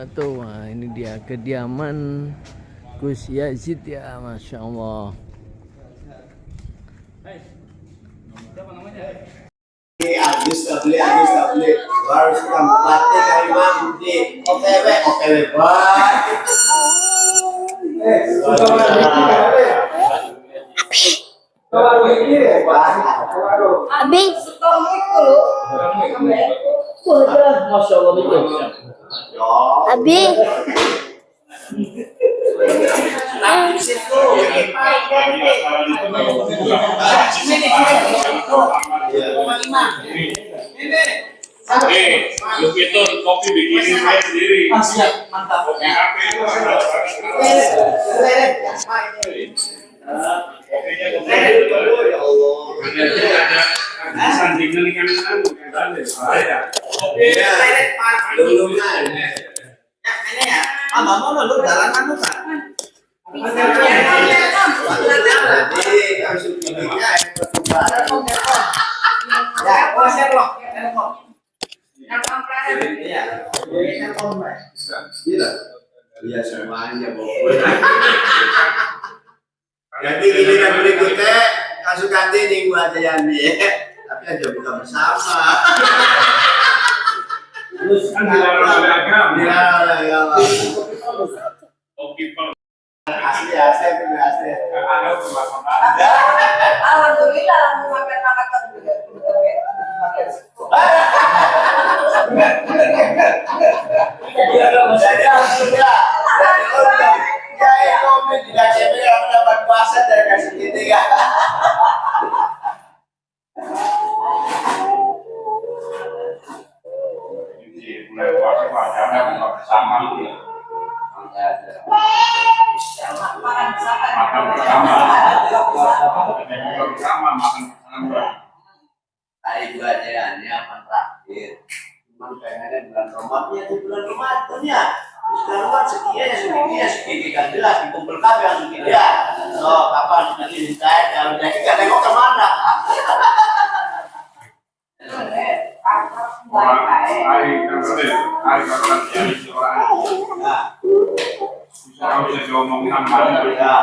Tuh, wah, ini dia kediaman Gus Yazid ya, Masya Allah. Agus tabli harus tempatnya kalimat di OTW Habis. Masya Allah itu. Habis. Lu itu kopi bikinin saya sendiri. Siap, mantap. Kopi HP itu ada. Kopinya kopi. Ya Allah. Ada sandingan ikan ada. Kopi. Belum kan? Ini ya. Mama lu jalan lu kan? Jadi harus bikinnya ya, share loh. Iya semuanya pokoknya. Jadi giliran berikutnya kasus ganti nih buat Yani, tapi aja buka bersama. Terus kan dilarang. Ya. Kopi per. Asli asli. Alhamdulillah makan juga. Dapat puasa dari kasih gitu ya. Mulai puasa wajahnya nggak bersama gitu. Makan bersama. Tadi juga jalannya apa terakhir. Cuman pengennya bulan Ramadan di bulan Ramadan ya. Sekarang segini kan jelas dikumpul kabel yang segini ya. So kapan nanti saya kalau jadi kan nengok kemana? Orang bisa diomongin sama dia.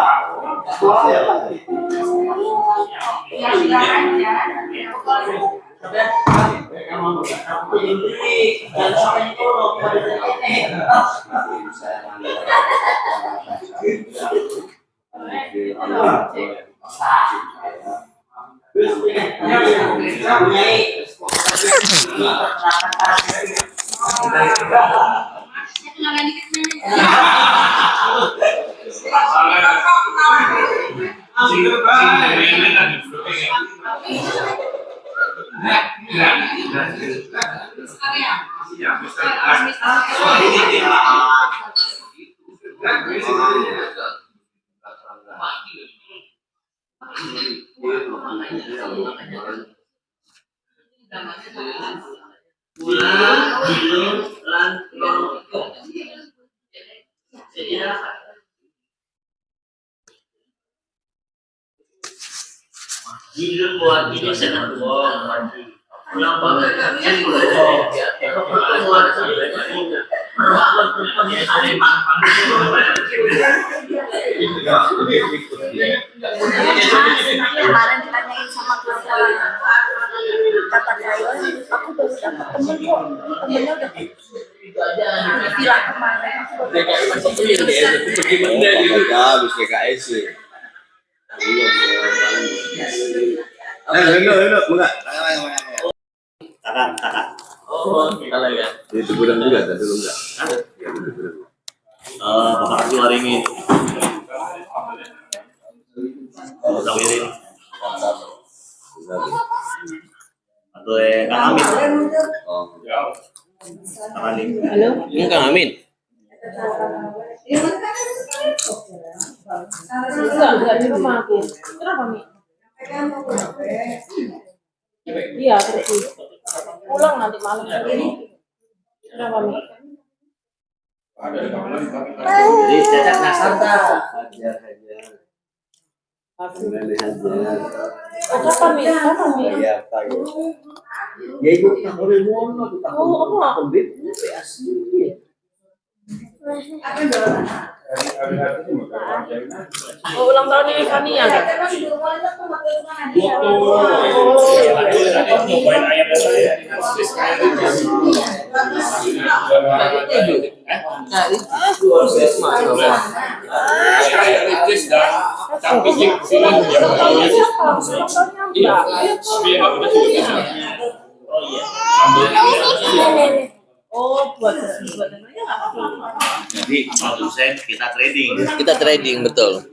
Jujur buat video senang pulang banget kan Kemarin ditanyain sama keluarga, kata saya, aku baru dapat temen kok, temennya udah bilang kemarin. Habis DKS sih. Enggak. Kakak. oh kita lagi ya Itu gudang juga tadi dulu enggak? bapak kasih waringin tawirin atau Kang Amin Kang Amin halo Kang Amin Enggak di rumah aku. Kenapa, Mi? Iya, terus pulang nanti malam. Kenapa, Mi? jadi cacat nasar tak Kapan, Mi? Kapan, Mi? Ya ibu tak boleh ngomong, aku tak Oh, apa? pembit, asli. Oh, ulang tahunnya Fania kan? Oh, buat anaknya nggak apa-apa. Jadi produsen kita trading. Kita trading betul.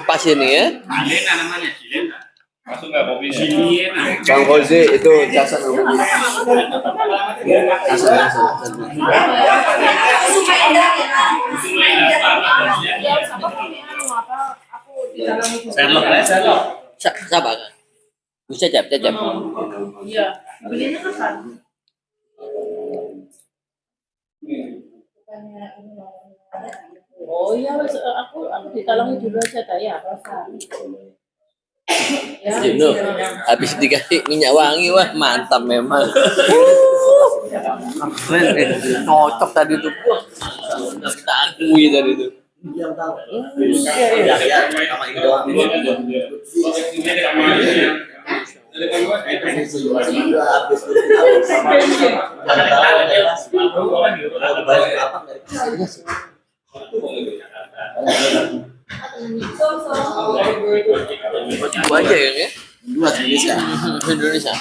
Pas ini ya. Silena namanya, Silena. Masuk nggak kopinya? Silena. Bang Jose itu jasa namanya. Sherlock ya, Sherlock. Sabar. Bisa jap. Iya, belinya kapan? Oh iya, aku ditalangin dulu aja tak ya. Ya, Juno, habis dikasih minyak wangi, wah mantap memang. Keren, cocok tadi tuh. Kita akui tadi tuh. Dua aja ya? Dua Indonesia. Indonesia.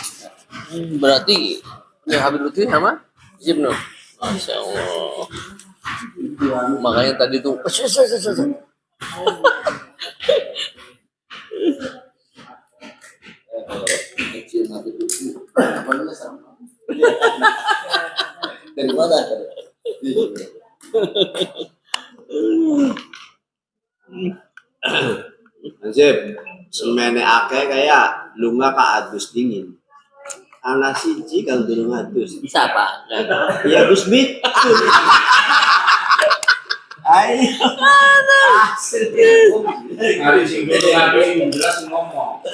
Berarti yang Habib Lutfi sama Jibno. Masya Allah. Makanya tadi tuh. Dari mana? Anjir, semene akeh kayak lunga ka adus dingin. Anak siji kang durung adus. Bisa apa? Ya Gus Mit. Ayo. Hari sing jelas ngomong.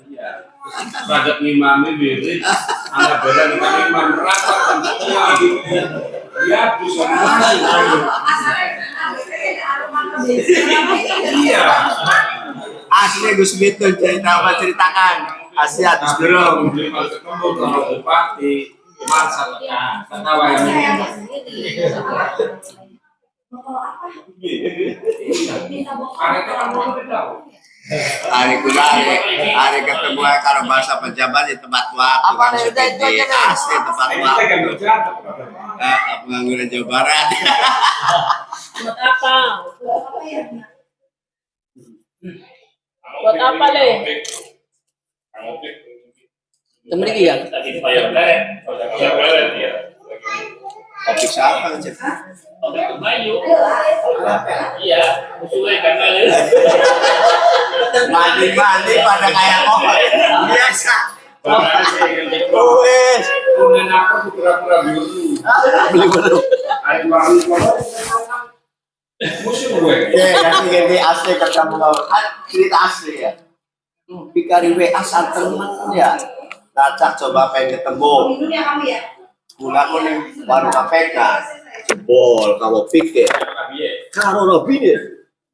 Iya. Ragat ngimami wirid, anak bela nikah imam rapat kan semua gitu. Ya bisa masuk. Iya. Asli Gus Mit tuh cerita apa ceritakan? Asli adus durung. Ketemu sama bupati, masa ketawa ini. Karena kan mau tahu. Hari ketemu karo bahasa pejabat di tempat waktu kan seperti asli tempat waktu. Pengangguran Jawa Barat. buat apa? Buat apa le? Temen lagi ya? Topik siapa Cep? Mandi pada kayak apa? Biasa. Wes. Kemudian aku pura-pura biru. Beli baru. Ada baru kalau musuh gue. Nanti ganti asli ketemu cerita asli ya. Pikari WA temen ya. Ngacak coba pengen ketemu. Bulan nih baru KPK. Jebol kamu pikir. Kalau Robin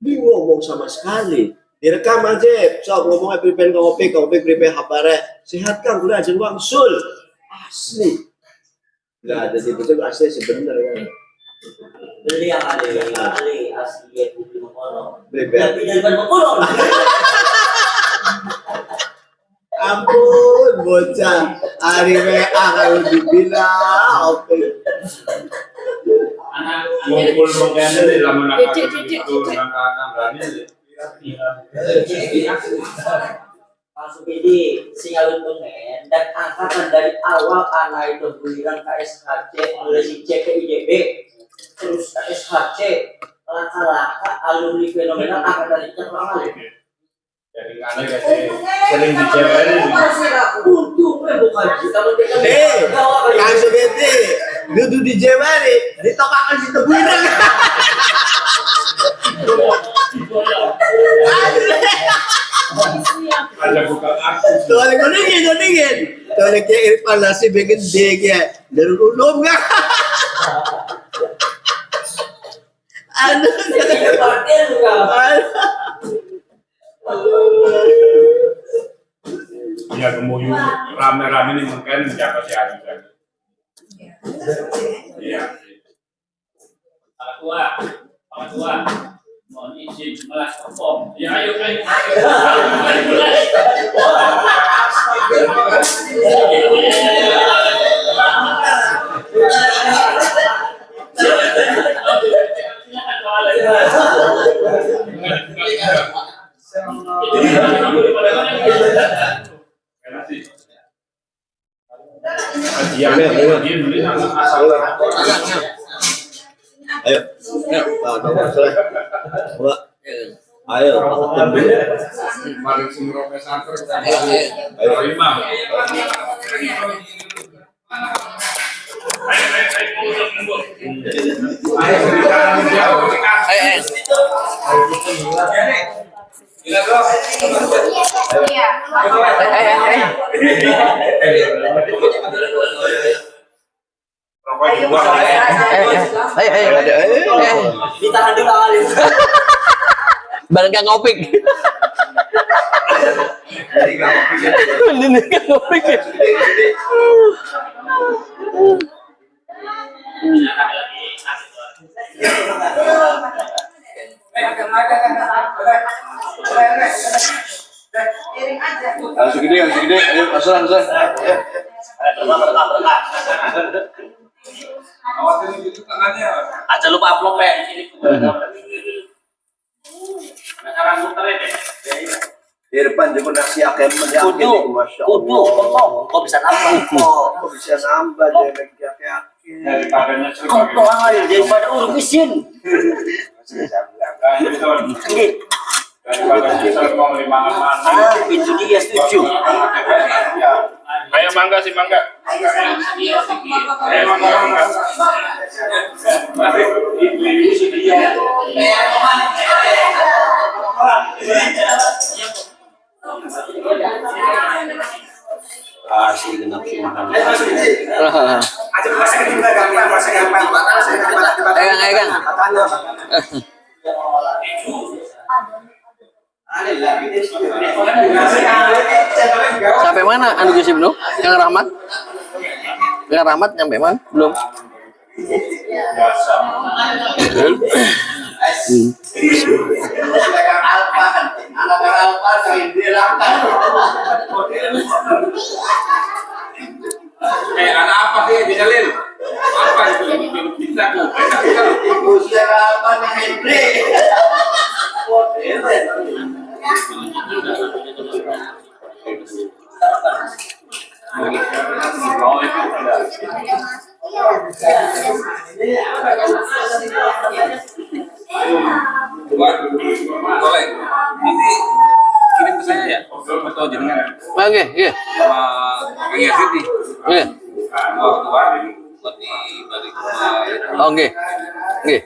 dia ngomong sama sekali. Direkam aja. So ngomongnya prepare kopi prepare kabarnya. Sehatkan udah aja wangsul. Asli. Nggak ada di betul asli sebenarnya. Beli yang ada asli ya beli mengkolong. Prepare. Tapi dari mengkolong. Ampun bocah hari WA kalau dibilang oke. Ngumpul mengkene di dalam itu langkah berani. Langsung ini sinyal pengen dan angkatan dari awal anak itu giliran KSHC mulai si C ke IDB terus KSHC laka-laka alumni fenomenal angkatan itu terlalu. Jadi karena sering dijewerin. Untungnya bukan kita Kang Subeti duduk di Jewari ditokakan si tebuirang. Ada bukan artis. Tuh koningin. Tuh kayak Irfan Nasib bikin dia kayak dari ulum kan. Parkir juga. Ya kemudian rame-rame ini mungkin siapa sih hari ini? Iya. Pak Tua, mohon izin melas perform. Ya ayo. Ayo, Mari semua pesantren. Ayo, Imam. Ditahan dulu kali. Barang Kang Opik. Bener Kang Opik. segede, ayo asal. Aja lupa upload Pak. Sekarang muterin deh. Di depan juga nasi akan Kudu, kok bisa nambah kok. bisa nambah deh lagi Daripada nyesel. Kok aja daripada urus mesin. Daripada nyesel mau limangan mana. Itu dia setuju. Ayo mangga sih mangga. Ayo mangga. asli genap makan. Pegang. Sampai mana anu Gus Ibnu? Kang Rahmat? Kang Rahmat nyampe mana? Belum. Anak apa sih dijalin? Apa itu? Bisa tuh. Usia apa nih Hendri? Boleh. Ini kirim ke saya ya. Foto jenengan. Oke, iya. Sama Kang Yazid nih. Iya. Buat dibalik. Oke. Oke.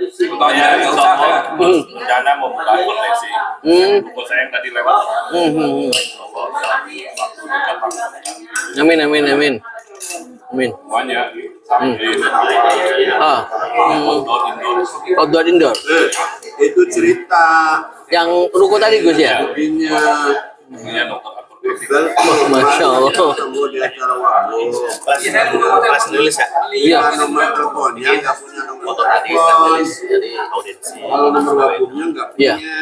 Fotonya nggak usah ya. Rencana mau buka koleksi. Buku saya yang tadi lewat. Amin. Semuanya. Sampai Outdoor indoor. Itu cerita Yang ruko tadi Gus ya? punya Iya dokter. Masya Allah. ketemu di acara waktu. Pas nulis ya. Iya. Nomor teleponnya nggak punya nomor telepon. Jadi audiensi. Kalau nomor wabungnya nggak Iya. punya.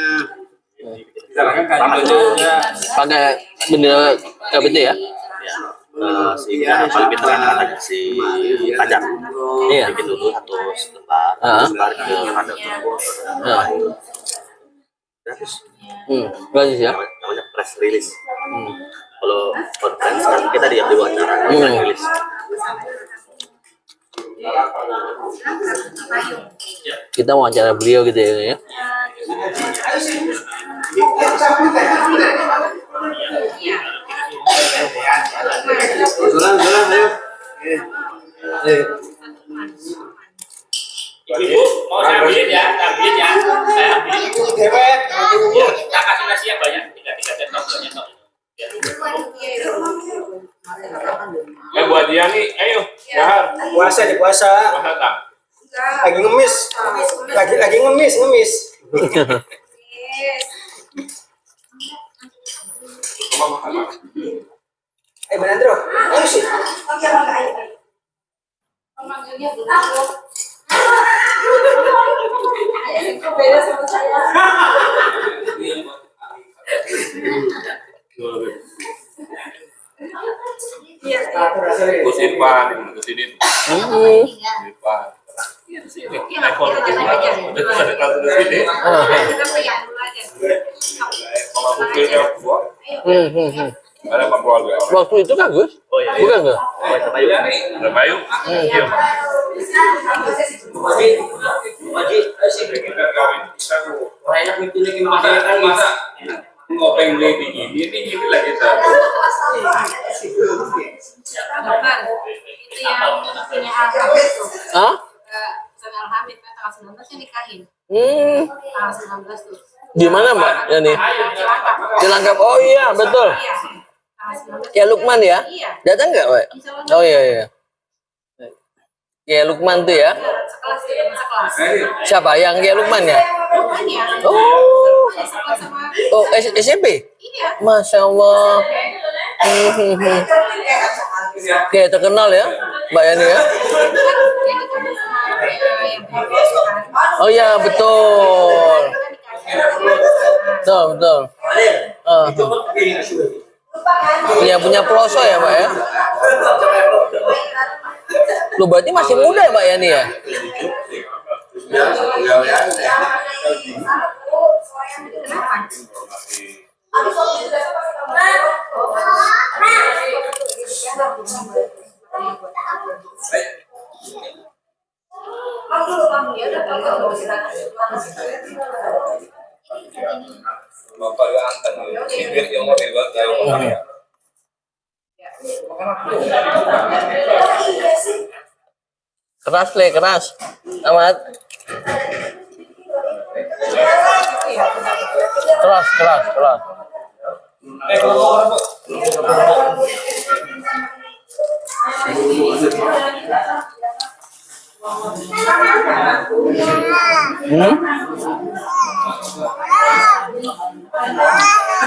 Silakan kajiannya. Pakai bendera KBT ya? Si paling pintar anak-anak si pajak. Iya. Bikin dulu satu lembar, sebar ke ada gratis. Gratis ya? Namanya press release. Kalau conference kan kita diam di wawancara, press release. Kita mau wawancara beliau gitu ya? Jalan, ayo. Ibu, mau saya ambilin ya, saya ambilin. Ya, kita kasih nasi yang banyak, 3 cetok, 2 cetok. Ya buat dia nih, ayo. Bahar. Puasa di puasa. Bahar tak. Lagi ngemis. Lagi ngemis. Benandro, ayo sih. Pemanggilnya Benandro. Itu beda sama saya. Iya, Gus Irfan ke sini. Irfan. jalan aja. Kalau kupilnya gua, ada apa keluarga? Waktu itu kan Gus? Oh iya. Bukan nggak? Ada Bayu. Iya. Wajib, ayo sih. Enak mikirnya gimana kan Masa ngopeng beli ini lagi Bukan. Itu yang punya Arab itu. Hah? Saudara Hamid kan tanggal 19 yang nikahin. Tanggal 19 tuh. Di mana Mbak? Yani? Cilangkap. Cilangkap. Oh iya, betul. Iya. Tanggal 19. Ya Lukman ya? Iya. Datang nggak, Pak? Oh iya. Ya Lukman tuh ya? Sekelas dia sekelas. Siapa? Yang kayak Lukman ya? Bukannya. Oh. Sekelas sama. Oh, SMP? Iya. Masya Allah. Kayak terkenal ya, Mbak Yani ya? Yang dikandung sama yang kan. Oh iya, betul. Betul. Punya pelosok ya, Mbak ya? Lu berarti masih muda ya, Mbak Yani ya? Bapak yang anten, bibir yang mau dibuat ya. Keras. Amat. Keras.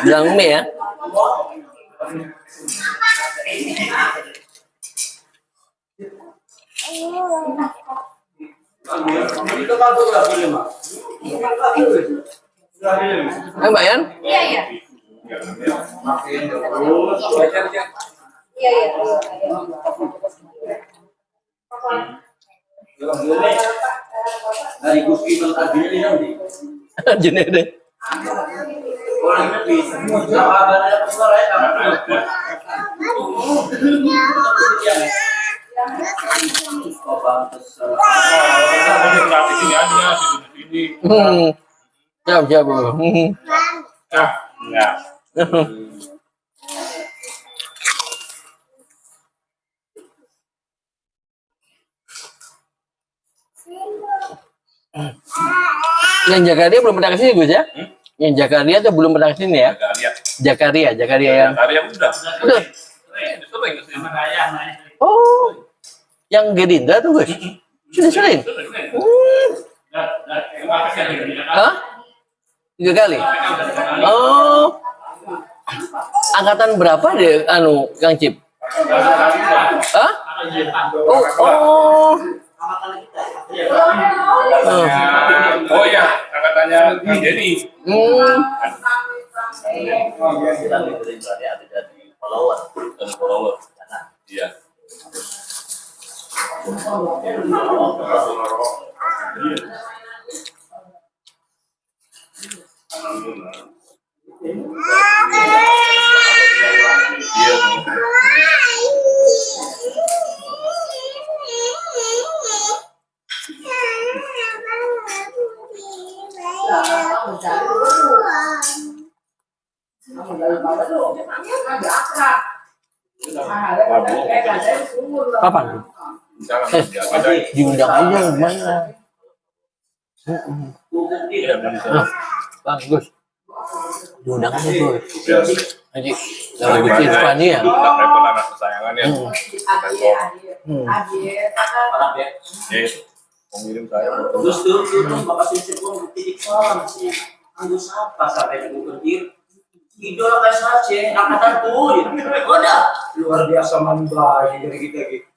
Bilang mie ya? Mbak Yan? Iya. Dari Gusti Mentadina ini nanti. Jenis deh. Orangnya bisa. Sama ada pesuara ya kan. Oh pantes. Gratis ini aja sini. Siap. Enggak. Yang Jakaria belum pernah kesini Gus ya? Yang Jakaria tuh belum pernah kesini ya? Jakaria yang. Jakaria udah. Udah. Oh, yang Gerindra tuh Gus? Sudah sering? Hah? 3 kali? Oh, angkatan berapa deh Kang Cip? Hah? Oh. Oh ya, angkatannya Kang Denny. Follower. Iya. Kapan? Diundang aja gimana? Bagus. Diundang aja tuh. Haji, kalau bikin Irfani ya. Repot anak kesayangannya. Mengirim saya. Terus bakal sisi gua titik soal sih. Anggo sapa sampai diukur idola kayak saja angkatan tuh udah Luar biasa mamba dari kita gitu.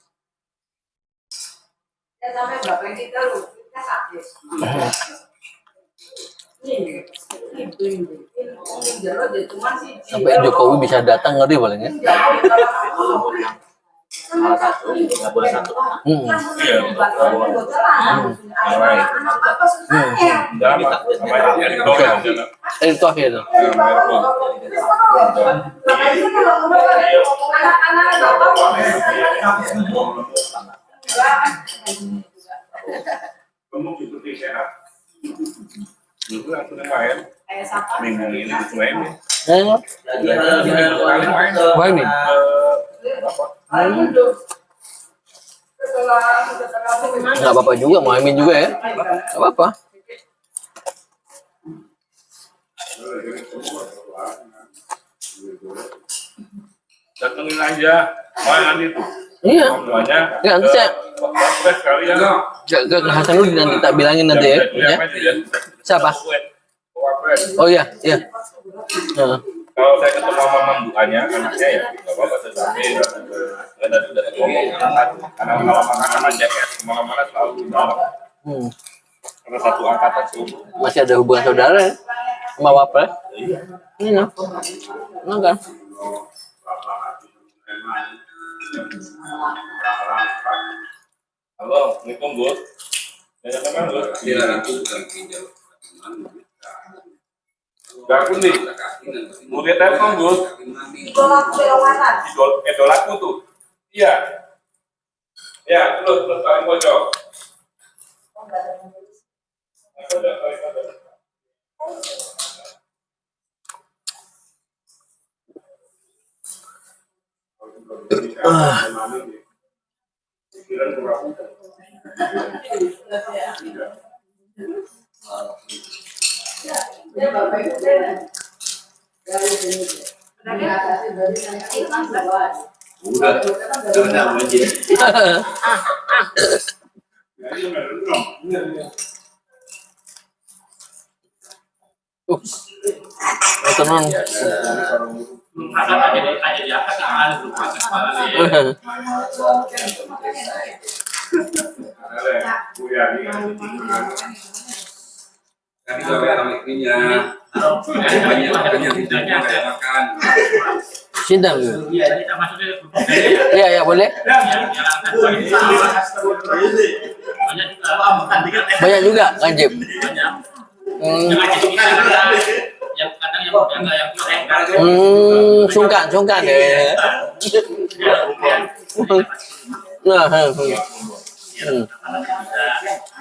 Ya sampai berapa yang kita lu? Kita sakit. Ini jalur dia cuma sih. Sampai Jokowi bisa datang ngeri paling ya. Salah satu nggak boleh satu. Iya. Apa susahnya? Itu akhirnya. Kamu ikuti sehat. Dulu aku main minggu ini itu main. Main nih. Nggak apa-apa juga, mau Amin juga ya. Nggak apa-apa. Datengin aja, main itu. Iya. Semuanya. Ya, nanti saya Sekali ya. ke Hasanuddin nanti tak bilangin nanti ya. Ya. Siapa? Oh iya, iya. Heeh. Kalau saya ketemu sama manduannya, anaknya ya, nggak apa-apa saya sampai. Saya tadi udah ngomong, karena malam-malam aja ya, malam-malam selalu di dalam. Karena satu angkatan tuh. Masih ada hubungan saudara ya? Sama Wapres? Iya. Enggak kan? Halo, Assalamualaikum Gus. Banyak teman Gus. Iya, aku bukan pinjam teman. Gak aku nih. Mau lihat telepon Gus. Idolaku tuh. Iya. Ya, terus paling pojok. Tenang. Ada aja di atas ada proses Tadi kalau orang istrinya banyak yang tidak makan. Sidang gitu. Iya, kita masuknya Iya, ya boleh. Banyak juga kanjip. Yang kadang yang jaga yang kurang. Sungkan ya. Nah,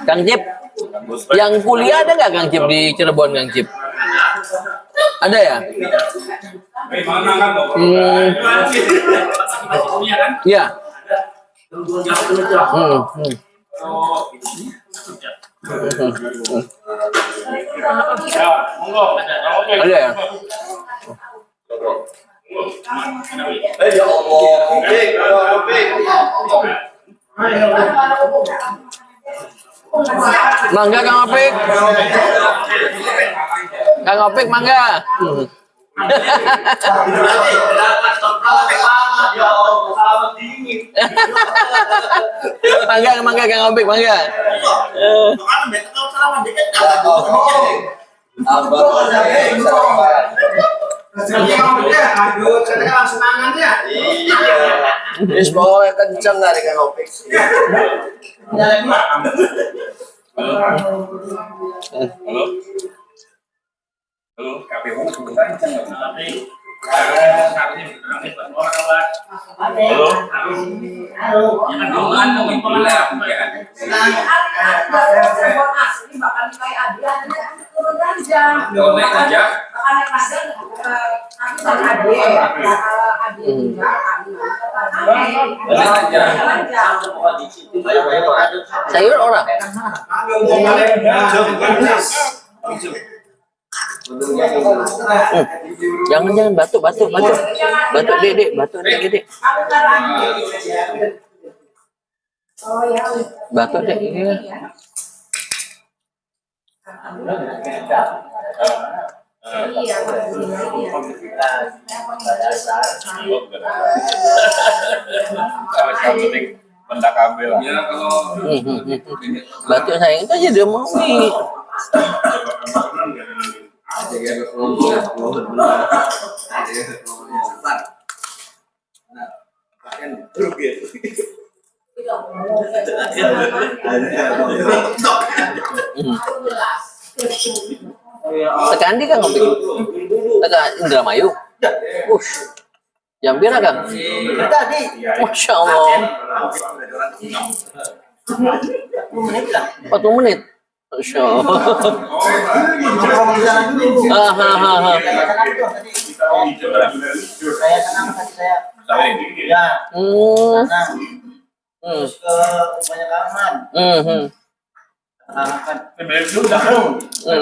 Kang Jip, yang kuliah ada nggak Kang Jip di Cirebon Kang Jip? Ada ya? Mana kan? Iya. Ya, monggo. Ada ya? Ya Allah, Mangga Kang Opik. Kang Opik mangga. Mangga Kang Opik mangga. Pokoknya kenceng dari kan Opik. Halo. Halo, KPU. Sayur orang. Jangan batuk Dek, batuk Dek. Oh ya. Batu deh. Iya. Iya, benda kabel. Ya kalau Batu sayang itu aja dia mau nih. jaga kelompok benar. Jaga kelompoknya cepat. Nah, bahkan rugi. Tekan di kan ngopi. Tekan Indramayu. Jam berapa Kang? Tadi Masya Allah. 40 menit. Masya Allah. saya tenang tadi saya ya tenang terus ke rumahnya Karman kan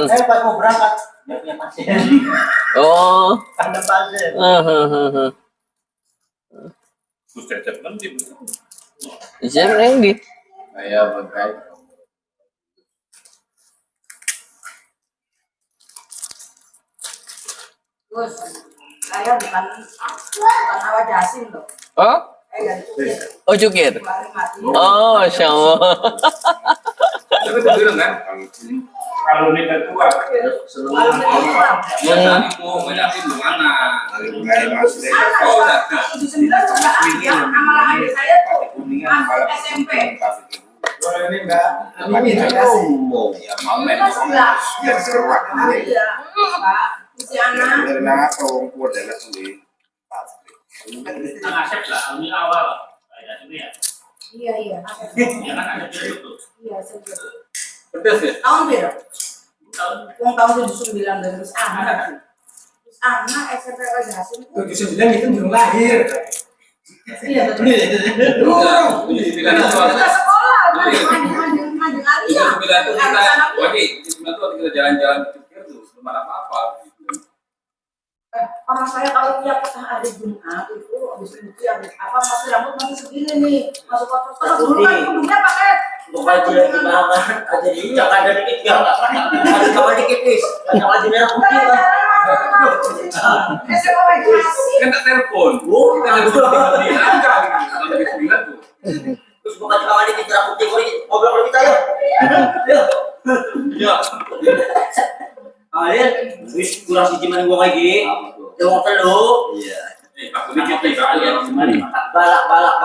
saya pas mau berangkat dia punya pasien Oh. ada pasien Jam yang di. Saya berkait Gus, saya bukan awal jasin loh. Oh? Dari Cukir. Oh Cukir. Kemarin mati. Oh, Masya Allah. tapi itu bilang kan Kalau ini tua, seluruh orang biasa mau bedakin di mana oh udah Di 9 sudah ada amalan adik saya tuh. Masuk SMP. Ini enggak. Ini oh ya mamen Ya seruak. Iya, Pak. Si anak. Dari nangka orang tua adalah sulit. ngasep lah, ini awal. Kayak sini ya. Iya, iya. Ya kan ada itu. Iya, sejuk. pedas ya Tahun berapa? Tahun Tahun 79 dan terus anak. Terus anak SMP Jasin. 79 itu belum lahir. Iya, betul. tujuh sembilan itu Kita sekolah, maju lagi ya. tujuh sembilan itu kita wajib tujuh sembilan itu kita jalan-jalan pikir tuh belum ada apa-apa Orang saya kalau tiap ada Jumat itu habis cuci habis apa masih rambut masih segini nih masuk kotor terus dulu kan hidungnya pakai bukan tidak gimana aja di jangan ada dikit ya ada kawal dikit bis kawal di merah putih kan SMA masih kan tak telepon kita ada di angka gitu tujuh sembilan tuh terus bukan kawal dikit merah putih ngobrol kita ya ya kalian wis kurang siji man gua lagi tengok telu iya aku dikit nih kalian balak apa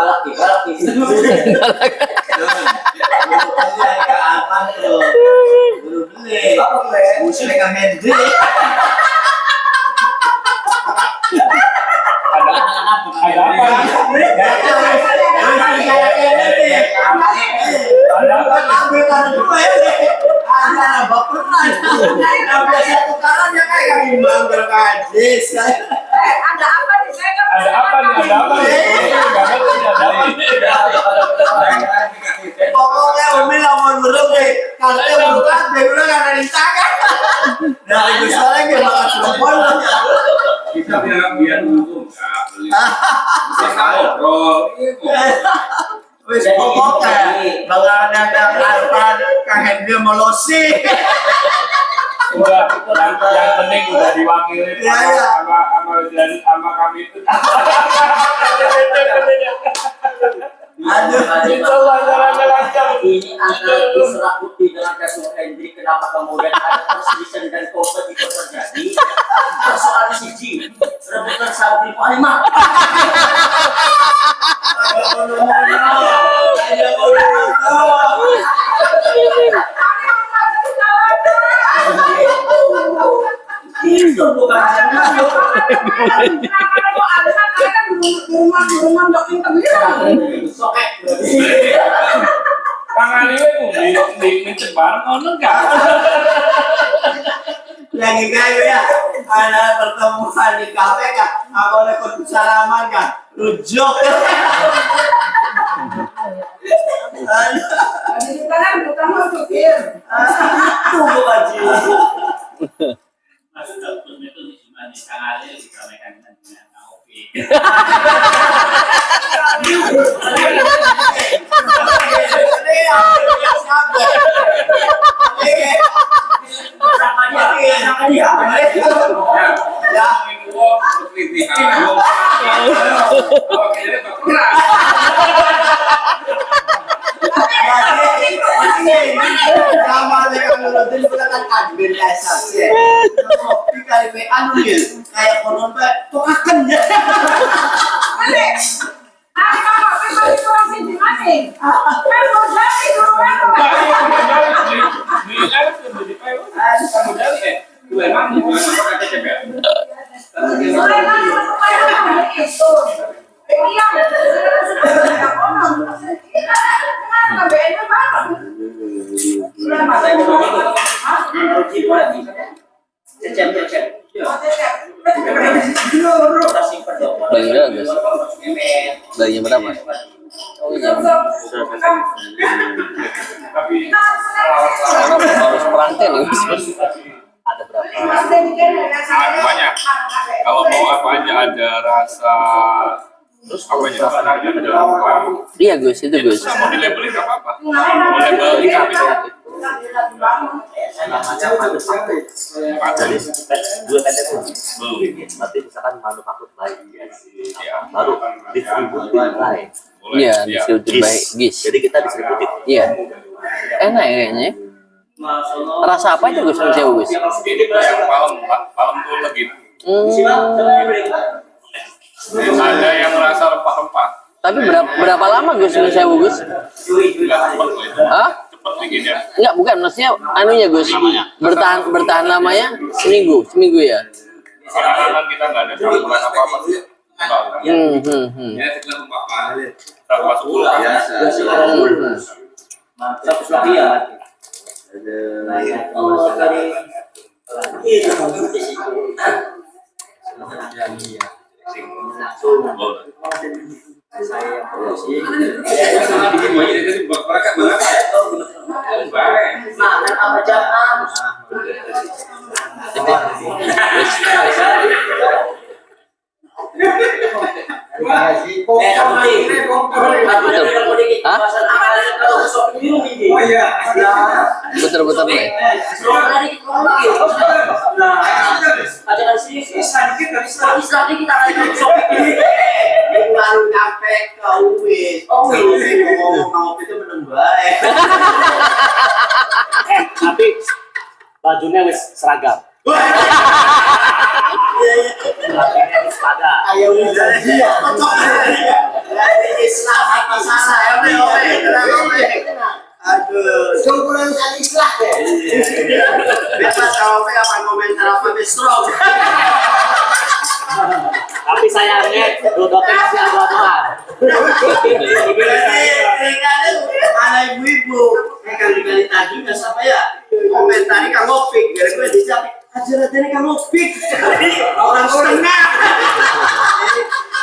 tuh dulu musuh dengan Henry ada apa nih saya kan Ada apa nih? Ada apa nih? Gak ngerti ada apa. pokoknya Umi lamun belum deh karena bukan bener kan ada di tangan nah itu sekarang dia bakal telepon kita biar dulu nggak beli bisa ngobrol wis pokoknya bakal ada Arfan Kang Henry Molosi Udah, yang penting udah diwakili sama kami itu. Aduh, ini antara Busra Putih dengan kasus Hendrik, kenapa kemudian ada perselisihan dan kompetisi terjadi? Persoalan siji, rebutan Sabri Panima. Itu bukan sokek. Tangan ini di cebar, ngono enggak? Lagi kayak ya, ada pertemuan di kafe kan, aku ikut salaman kan, rujuk. bukan mau cukir. Tunggu aja. Masuk dapur itu di sini tangan ini diramaikan dengan oke. kabeh. Sama dia. Ya, sama dengan nurutin kita kan admin SRC. Kopi kali we anu ya, kayak konon bae tokaken ya. Bayinya guys. Bayinya berapa? Oh iya. Harus perangkat nih guys. Ada berapa? Banyak. Kalau mau apa aja ada rasa terus apa aja ada apa? Iya guys, itu guys. Mau di labelin nggak apa-apa. Mau labelin tapi Jadi dua tetes belum. Nanti misalkan manufaktur baik baru distribusi lain. Iya, distribusi baik guys. Jadi kita distribusi. Iya. Enak ya kayaknya. Rasa apa itu guys yang sewu guys? yang palem tuh legit. Ada yang rasa rempah-rempah. Tapi berapa lama guys yang sewu guys? Nggak cepet loh itu. Hah? Cepet bikinnya. Enggak, bukan maksudnya anunya Gus. Bertahan lamanya seminggu ya. Karena kan kita nggak ada campuran apa-apa sih. Ya, kita tumpahkan. Kita masuk kulkas. Satu lagi ya. Oh, dari Oh iya. Putar-putar nih. baru nyampe ke UWIS. Ngomong ngopi itu meneng bae. tapi bajunya wis seragam. Pada Ayo jadi ya. Islam apa salah ya, aduh, seumuran kali Islam deh. Biasa kalau apa komentar apa strong. tapi sayangnya dodotnya masih agak-agak. Ada ibu-ibu, kali-kali tadi nggak siapa ya komentari Kang Opik, gara gue dijawab ajarannya Kang Opik, orang setengah.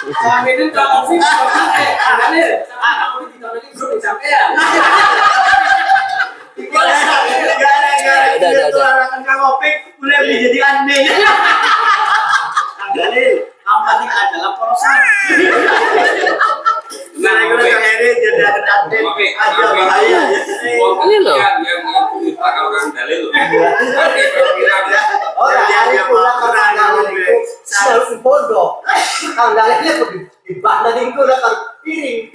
Kami itu kalau sih, aku di tahun ini belum dicapai. Gara-gara itu orang Kang Opik boleh menjadi admin. Dalil, ampati adalah porosan. Gara-gara Kang Eri jadi admin, ada bahaya. Ini loh. Yang itu kita kalau kan dalil loh. Oh, dia pulang ke Dalil itu selalu bodoh. Kang Dalilnya di bak dan itu udah piring.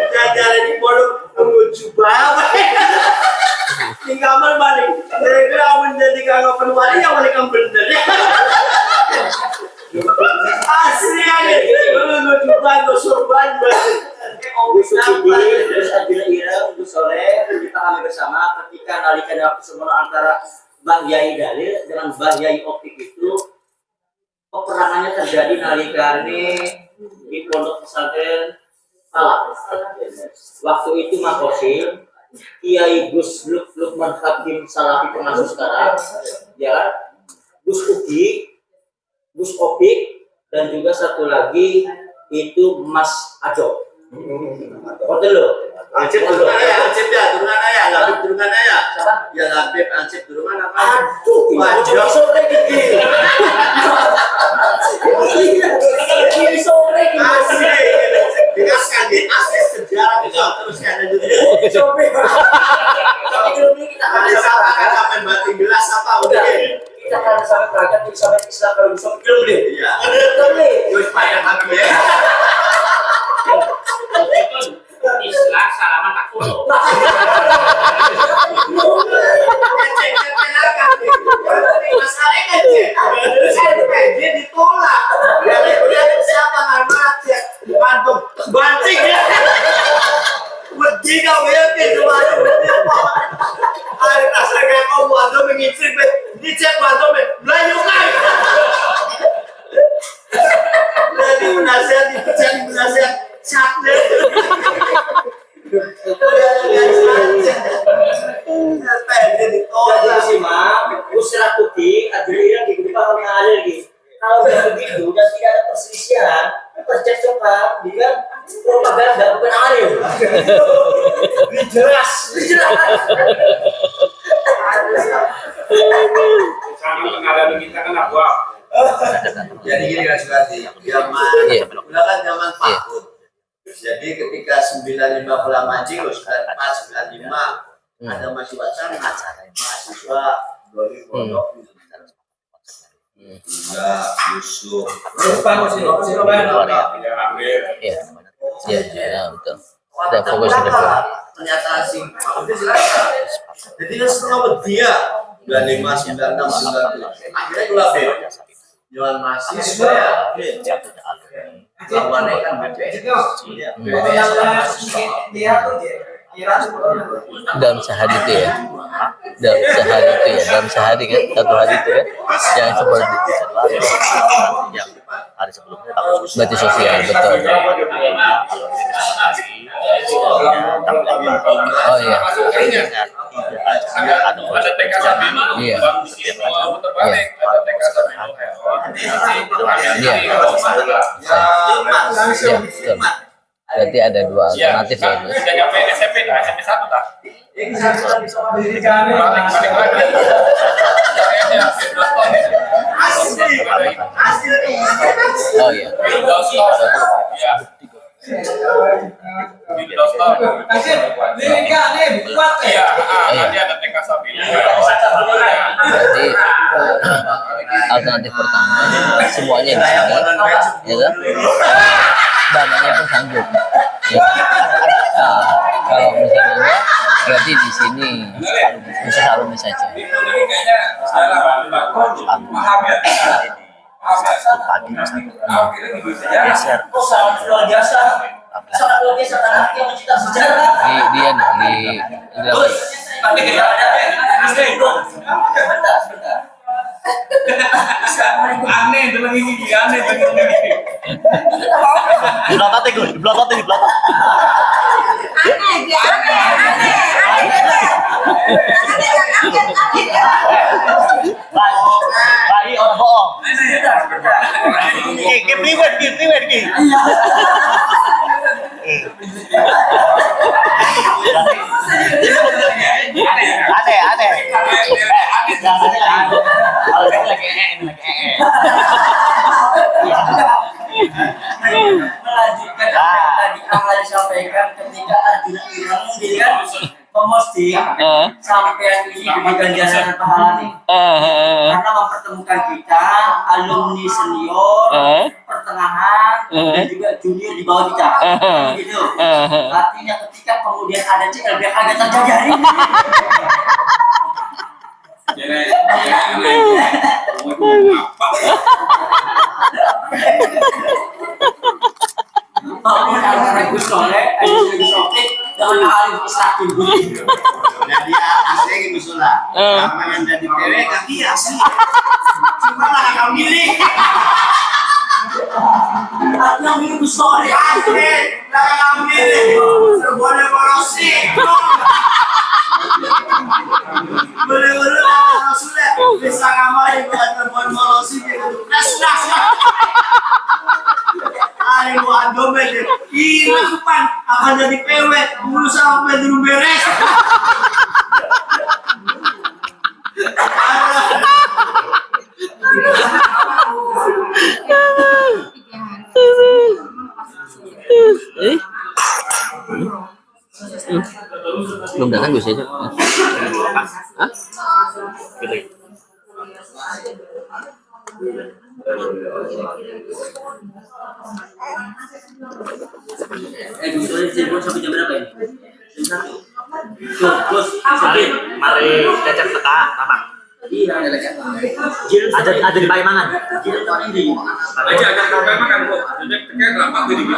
Jajaran di bodoh menuju bawah. Di kamar balik. Mereka menjadi kagak penuh yang balik yang bener. Asli aja. Menuju bawah sorban. Terus Adila Ira untuk Soleh kita kami bersama ketika nalikan waktu semua antara Mbah Yai Dalil dengan Mbah Yai Opik itu peperangannya terjadi nalikane di pondok pesantren Salah. Waktu itu Makosim Kiai Gus Lukman Hakim Salafi termasuk sekarang, ya kan? Gus Uki, Gus Opik, dan juga satu lagi itu Mas Ajo. Hotel lo. Ansip turunan ayah, Ansip ya, turunan ayah, Labib turunan ayah. Ya Labib, Ansip turunan apa? Aduh, wajah sore gini. Sore gini. Asli. terusnya lanjut. Sopir. Tapi dulu ini kita akan Sama kan sampai batin gelas apa udah. kita akan sampai berangkat di sampai Islam kalau bisa film deh. Iya. Tapi Terus payah tapi ya. Islah salaman tak kulo. Masalahnya kan saya dia ditolak. Dia siapa nama dia bantu banting ya. Wedi kau ya cuma ada rasa kayak kau bantu mengistri dicek bantu melayukan. Jadi menasihat dicek menasihat cat deh. jadi si Mam, usra putih, adrian di kuda kami ada lagi. Kalau begitu dan tidak ada perselisihan, percekcokan, dia propaganda bukan adil. Jelas. Sama kenalan kita kan apa? Jadi gini kan Sukati, zaman zaman Pakut. Jadi ketika 95 pulang mancing, sekarang pas 95 ada mahasiswa dari pondok juga Yusuf. Iya, betul. Udah fokus di depan. Ternyata asing. Jadi setelah dia 95, 96, 97 akhirnya keluar deh. Jualan mahasiswa ya. Lawannya kan Dalam sehari itu ya, dalam sehari kan, satu hari itu ya, yang seperti yang hari sebelumnya berarti sosial betul. Oh iya. Ada TK Sabina, Iya. terbalik, ada TK Sabina. Iya. Iya, betul. Berarti ada dua alternatif ya. Sudah nyampe SMP dah, SMP 1 dah. Balik lagi. Oh iya. Iya, nanti ada TK Sabina. Berarti alternatif pertama semuanya di sini, ya kan? Dananya pun sanggup. Ya. Nah, kalau misalnya enggak, berarti di sini bisa alumni saja. Pagi geser. Oh, sangat luar biasa. Sangat luar biasa karena dia mencinta sejarah. Di dia nih di Sebentar. Aneh dalam ini, aneh dalam ini. di belakang teh, di belakang. Aneh dia, aneh. Bayi orang bohong. Priwet. Aneh. Melanjutkan apa yang tadi Ahmad disampaikan ketika Arjuna Irang kan memposting sampai ini diberikan jasa dan pahala nih karena mempertemukan kita alumni senior pertengahan dan juga junior di bawah kita gitu artinya ketika kemudian ada CLBK agak terjadi hari ini antara Gus Soleh, Gus Sopik dengan Arif Israkil. Jadi asli gitu Sula. Nama yang jadi PW kaki asli. Cuma lah kau milih. Artinya milih Gus Soleh. Asli, lah kau milih. Boleh borosi. Boleh lah Sula. Bisa ngamai buat borosi gitu. Nas. Ayo adome deh. Ini kapan akan jadi PW berusaha sampai dulu beres. belum datang Gus ya? Cok? Hah? Gus Dur Cirebon sampai jam berapa ini? Jam 1. Gus, Mari cecep teka apa? iya. Ada di Payamangan. Jilat tahun ini. Aja sampai makan kok. Jadi kayak rapat jadi gitu.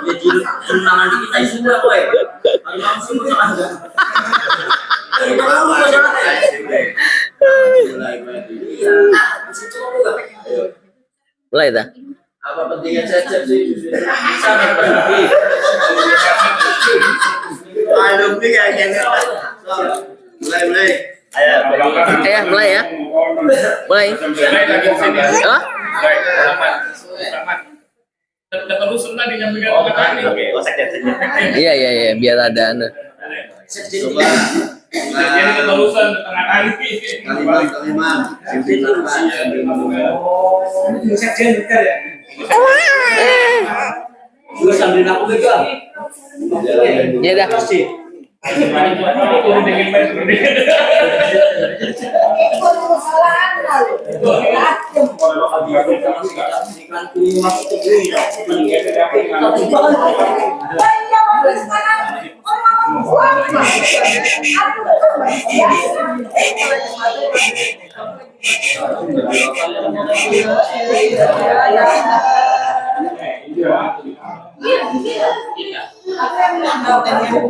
Ya jilat tunangan di kita isu apa ya? Hari langsung sama enggak? Itu kan lu masalah ya. Mulai dah. Apa pentingnya cecep sih? Bisa pergi. Alumni kayaknya. Mulai. Mulai ya. Mulai. Hah? Keterusan tadi yang bikin tadi. Oke, Iya, biar ada anu. Coba. Jadi keterusan tengah kali. Kalimat. Gue sambil aku pegang. Ya dah.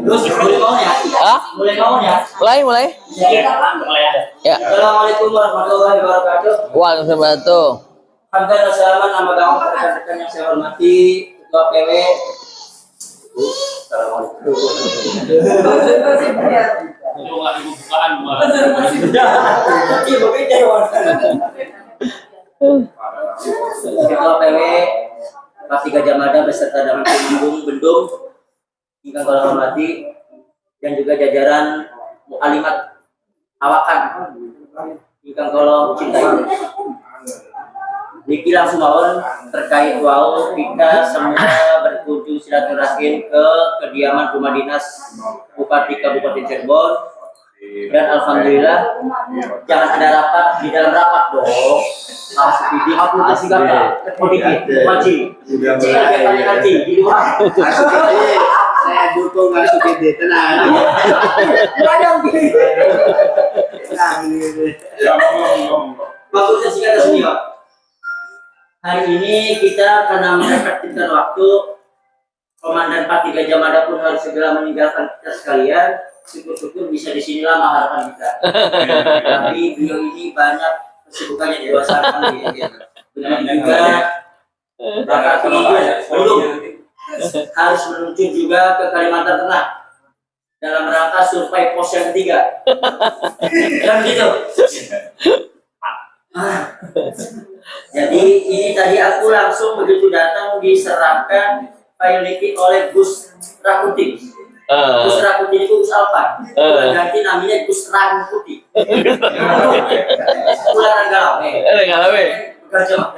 Terus boleh mau ya? Hah? Boleh mau ya? Mulai. Ya. Assalamualaikum warahmatullahi wabarakatuh. Waalaikumsalam warahmatullahi. Hamdan wassalaman nama kamu rekan-rekan yang saya hormati, Ketua PW. Assalamualaikum. Ketua PW Parti Gajah Mada beserta dengan Bendung yang kami hormati dan juga jajaran mualimat awakan yang kalau cintai. Niki langsung mawon terkait wau kita semua berkunjung silaturahim ke kediaman rumah dinas Bupati Kabupaten Cirebon dan alhamdulillah jangan ada rapat di dalam rapat dong. Masuk di aplikasi kata politik wajib. Jangan nanti di luar. Saya dukung masuk ide tenang. Maksudnya sih kata sini Pak. Hari ini kita karena mendapatkan waktu, Komandan Parti Gajah Mada pun harus segera meninggalkan kita sekalian. Syukur-syukur bisa di sini lama harapan kita. Tapi beliau ini banyak kesibukannya di luar sana. Begitu juga bakal belum harus menuju juga ke Kalimantan Tengah dalam rangka survei pos yang ketiga. Kan begitu. Jadi ini tadi aku langsung begitu datang diserahkan file ini oleh Gus Rakuti. Gus Rakuti itu Gus Alfa. Ganti namanya Gus Rakuti. Pulang galau. Galau. Gajah.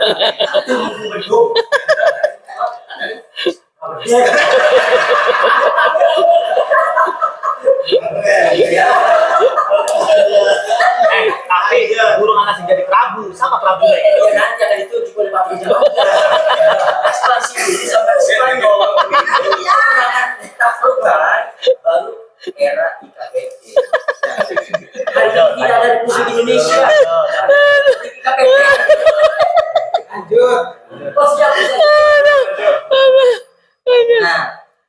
Tapi burung anak sih jadi Prabu sama Prabu. Ya nanti akan itu juga oleh Pak Presiden. Ekspansi ini sampai sekarang kita perubahan baru era IKPP. Hari ini tidak ada Republik Indonesia. IKPP. Lanjut. Oh siap. Nah,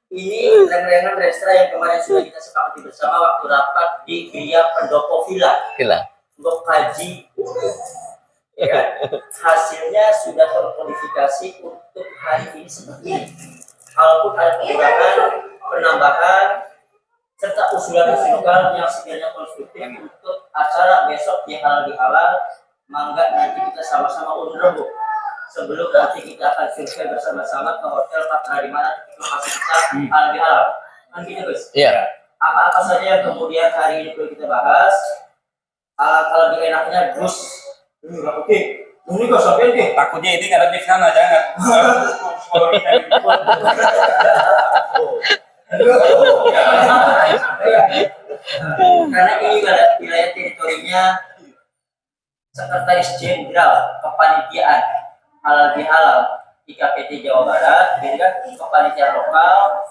ini reng-rengan restra yang kemarin sudah kita sepakati bersama waktu rapat di Gria Pendopo Villa. Untuk kaji, ya, hasilnya sudah terkodifikasi untuk hari ini seperti ini. Walaupun ada perubahan, penambahan, serta usulan-usulan yang sekiranya konstruktif untuk acara besok di halal, mangga nanti kita sama-sama undur rembuk. Sebelum nanti kita akan survei bersama-sama ke hotel Patra di mana lokasi kita halal. Kan gitu guys? Iya. Apa-apa saja yang kemudian hari ini perlu kita bahas. Kalau lebih enaknya Gus, oke. Ini kok sampai nih. Takutnya ini nggak ada di sana jangan. Karena ini wilayah teritorinya Sekretaris Jenderal Kepanitiaan Halal Bihalal IKPT Jawa Barat, jadi kan kepanitiaan lokal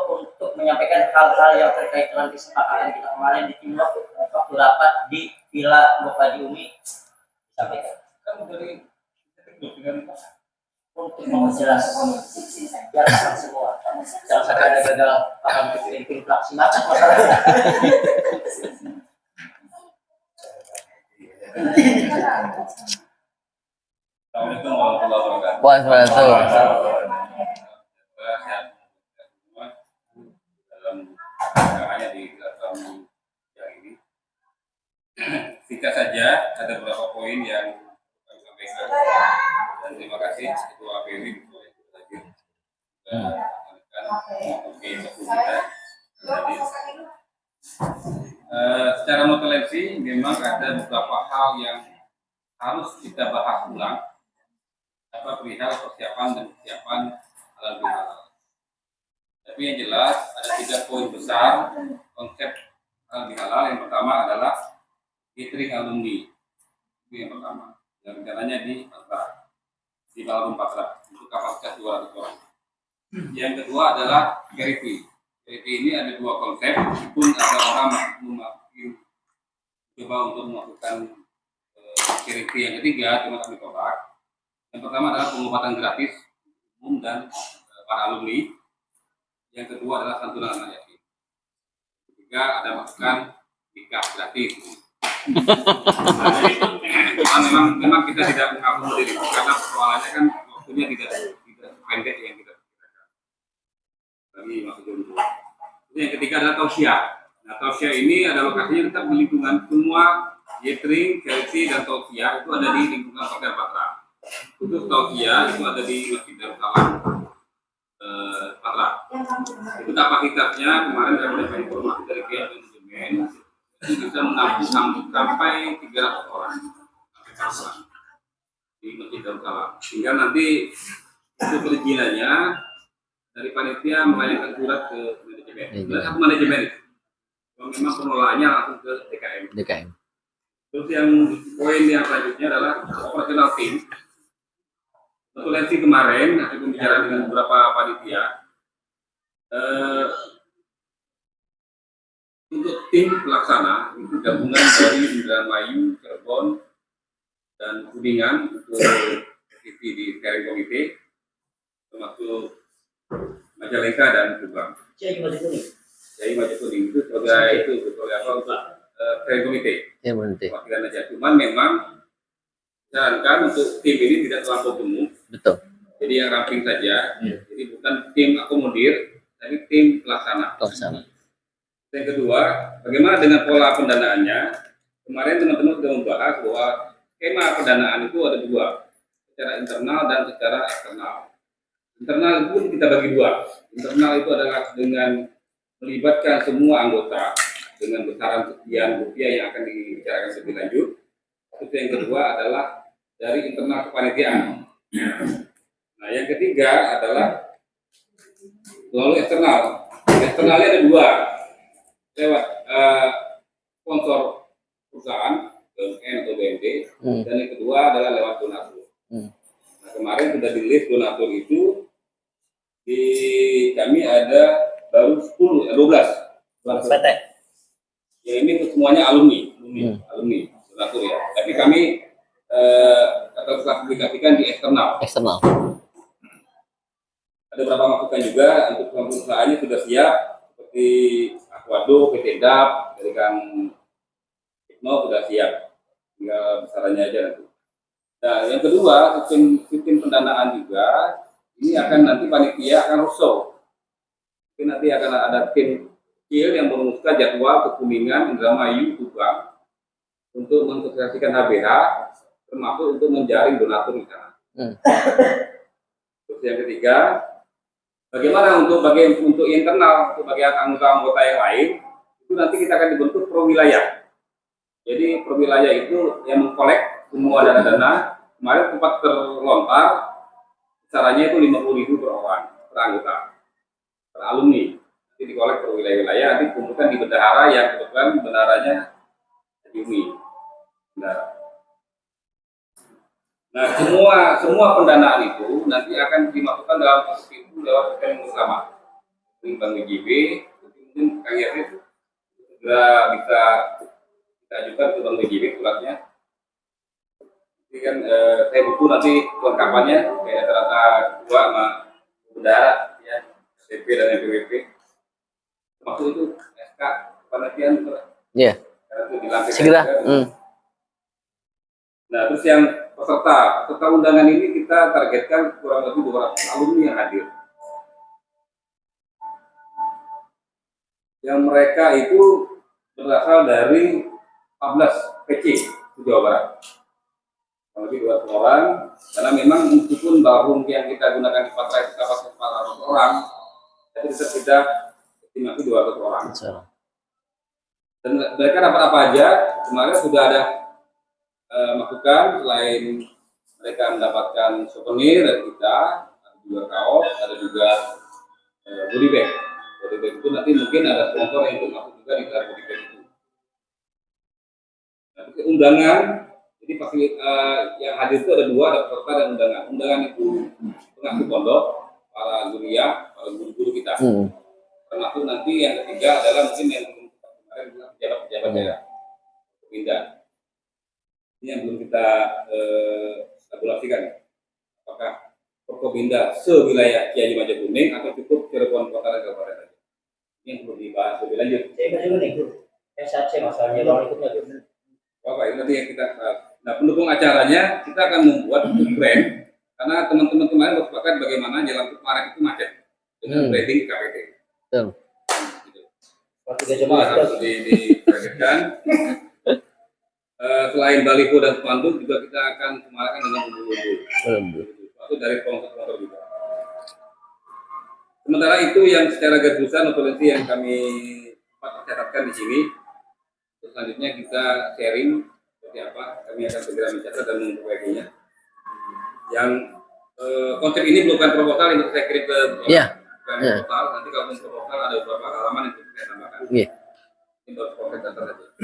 untuk menyampaikan hal-hal yang terkait dengan kesepakatan kita kemarin di Timur waktu rapat di Villa Bupati Umi sampaikan untuk memperjelas biar paham semua. Jangan sampai ada gagal paham pilih pelaksana masalahnya. Assalamualaikum warahmatullahi wabarakatuh. Wassalamualaikum. Dalam perkaranya di dalam yang ini, singkat saja ada beberapa poin yang kami sampaikan. Dan terima kasih Ketua PW boleh hadir dan kita. Secara notulensi memang ada beberapa hal yang harus kita bahas ulang perihal persiapan dan kesiapan halal bihalal. Tapi yang jelas ada 3 poin besar konsep halal bihalal. Yang pertama adalah gathering alumni. Itu yang pertama. Yang rencananya di Patra, di Balon Patra untuk kapasitas 200 orang. Yang kedua adalah charity. Charity ini ada 2 konsep. Meskipun ada orang mungkin coba untuk melakukan charity yang ketiga, cuma kami tolak. Yang pertama adalah pengobatan gratis umum dan para alumni. Yang kedua adalah santunan anak yatim. Ketiga ada masukan nikah gratis. memang kita tidak mengakomodir itu karena persoalannya kan waktunya tidak pendek yang kita pikirkan. Kami masuk dulu. Yang ketiga adalah tausiah. Nah, tausiah ini ada lokasinya tetap di lingkungan semua gathering, charity dan tausiah itu ada di lingkungan Hotel Patra. Untuk tausiah itu ada di Masjid Darussalam Patra. Itu kapasitasnya kemarin saya mendapat informasi dari pihak manajemen itu bisa menampung sampai 300 orang di Masjid Darussalam. Sehingga nanti untuk perizinannya dari panitia melayangkan surat ke manajemen. Sudah manajemen itu. Memang pengelolaannya langsung ke DKM. Terus yang poin yang selanjutnya adalah operasional tim. Notulensi kemarin ada pembicaraan dengan beberapa panitia untuk tim pelaksana itu gabungan dari Indramayu, Cirebon, dan Kuningan untuk aktivitas di steering komite termasuk Majalengka dan Subang. Jadi Maju Kuning itu sebagai apa untuk steering komite. Wakilan aja. Cuman memang disarankan untuk tim ini tidak terlalu gemuk. Betul. Jadi yang ramping saja. Jadi bukan tim akomodir, tapi tim pelaksana. Yang kedua, bagaimana dengan pola pendanaannya? Kemarin teman-teman sudah membahas bahwa skema pendanaan itu ada 2, secara internal dan secara eksternal. Internal pun kita bagi 2. Internal itu adalah dengan melibatkan semua anggota dengan besaran sekian rupiah yang akan dibicarakan lebih lanjut. Terus yang kedua adalah dari internal kepanitiaan. Nah, yang ketiga adalah melalui eksternal. Eksternalnya ada 2, lewat sponsor perusahaan BUMN atau BUMD, dan yang kedua adalah lewat donatur. Nah, kemarin sudah di list donatur itu di kami ada baru 12 donatur. Ya ini semuanya alumni donatur ya. Tapi kami akan klasifikasikan di eksternal. Ada beberapa masukan juga untuk perusahaannya sudah siap seperti Aquado, PT DAP, dari Kang Hikmo sudah siap, tinggal besarannya aja nanti. Nah, yang kedua sistem pendanaan juga ini akan nanti panitia akan roadshow. Mungkin nanti akan ada tim kecil yang merumuskan jadwal ke Kuningan, Indramayu, Subang untuk mensosialisasikan HBH, termasuk untuk menjaring donatur di sana. Terus yang ketiga, bagaimana untuk internal, untuk bagian anggota yang lain, itu nanti kita akan dibentuk perwilayah. Jadi perwilayah itu yang mengkolek semua dana-dana. Kemarin sempat terlontar, caranya itu 50.000 per orang, per anggota, per alumni. Jadi dikolek per wilayah-wilayah, nanti kumpulkan di bendahara yang kebetulan bendaharanya di Umi. Bendahara. Nah, semua pendanaan itu nanti akan dimasukkan dalam kasus itu lewat rekening bersama. Ini Bank BJB, mungkin Kang Yafid segera bisa kita ajukan ke Bank BJB suratnya. Jadi kan saya butuh nanti kelengkapannya kayak data kedua sama bendahara ya, SP dan NPWP. Termasuk itu SK penelitian. Iya. Karena itu dilampirkan. Segera. Nah, terus yang peserta undangan ini kita targetkan kurang lebih 200 alumni yang hadir. Yang mereka itu berasal dari 14 PC di Jawa Barat. Kurang lebih 200 orang, karena memang meskipun ballroom yang kita gunakan di Patra kapasitas 400 orang, tapi tetap kita estimasi 200 orang. Dan mereka dapat apa aja? Kemarin sudah ada masukan, selain mereka mendapatkan souvenir dari kita, ada juga kaos, ada juga goodie bag. Goodie bag itu nanti mungkin ada sponsor yang ikut masuk juga di dalam goodie bag itu. Nah, undangan, jadi pasti yang hadir itu ada dua, ada peserta dan undangan. Undangan itu pengasuh pondok, para guriya, para guru-guru kita. Termasuk nanti yang ketiga adalah mungkin yang kemarin pejabat-pejabat daerah pindah. Ini yang belum kita kalkulasikan, apakah Forkopimda sewilayah Kiai Majapahit atau cukup Cirebon Kota dan Kabupaten saja. Ini yang perlu dibahas lebih lanjut. SHC masalahnya orang ikutnya gitu. Bapak, itu nanti yang kita. Nah, pendukung acaranya kita akan membuat brand karena teman-teman kemarin bersepakat bagaimana jalan kemarin itu macet dengan branding di KPT. Betul. Waktu dia coba harus ditargetkan. Selain baliho dan spanduk juga kita akan semarakkan dengan bumbu-bumbu. Itu dari sponsor-sponsor juga. Sementara itu yang secara garis besar notulensi yang kami catatkan di sini. Selanjutnya kita sharing seperti apa. Kami akan segera mencatat dan memperbaikinya. Yang konsep ini bukan proposal yang saya kirim ke proposal. Nanti kalau proposal ada beberapa halaman yang saya tambahkan. Ini baru proses dasar saja.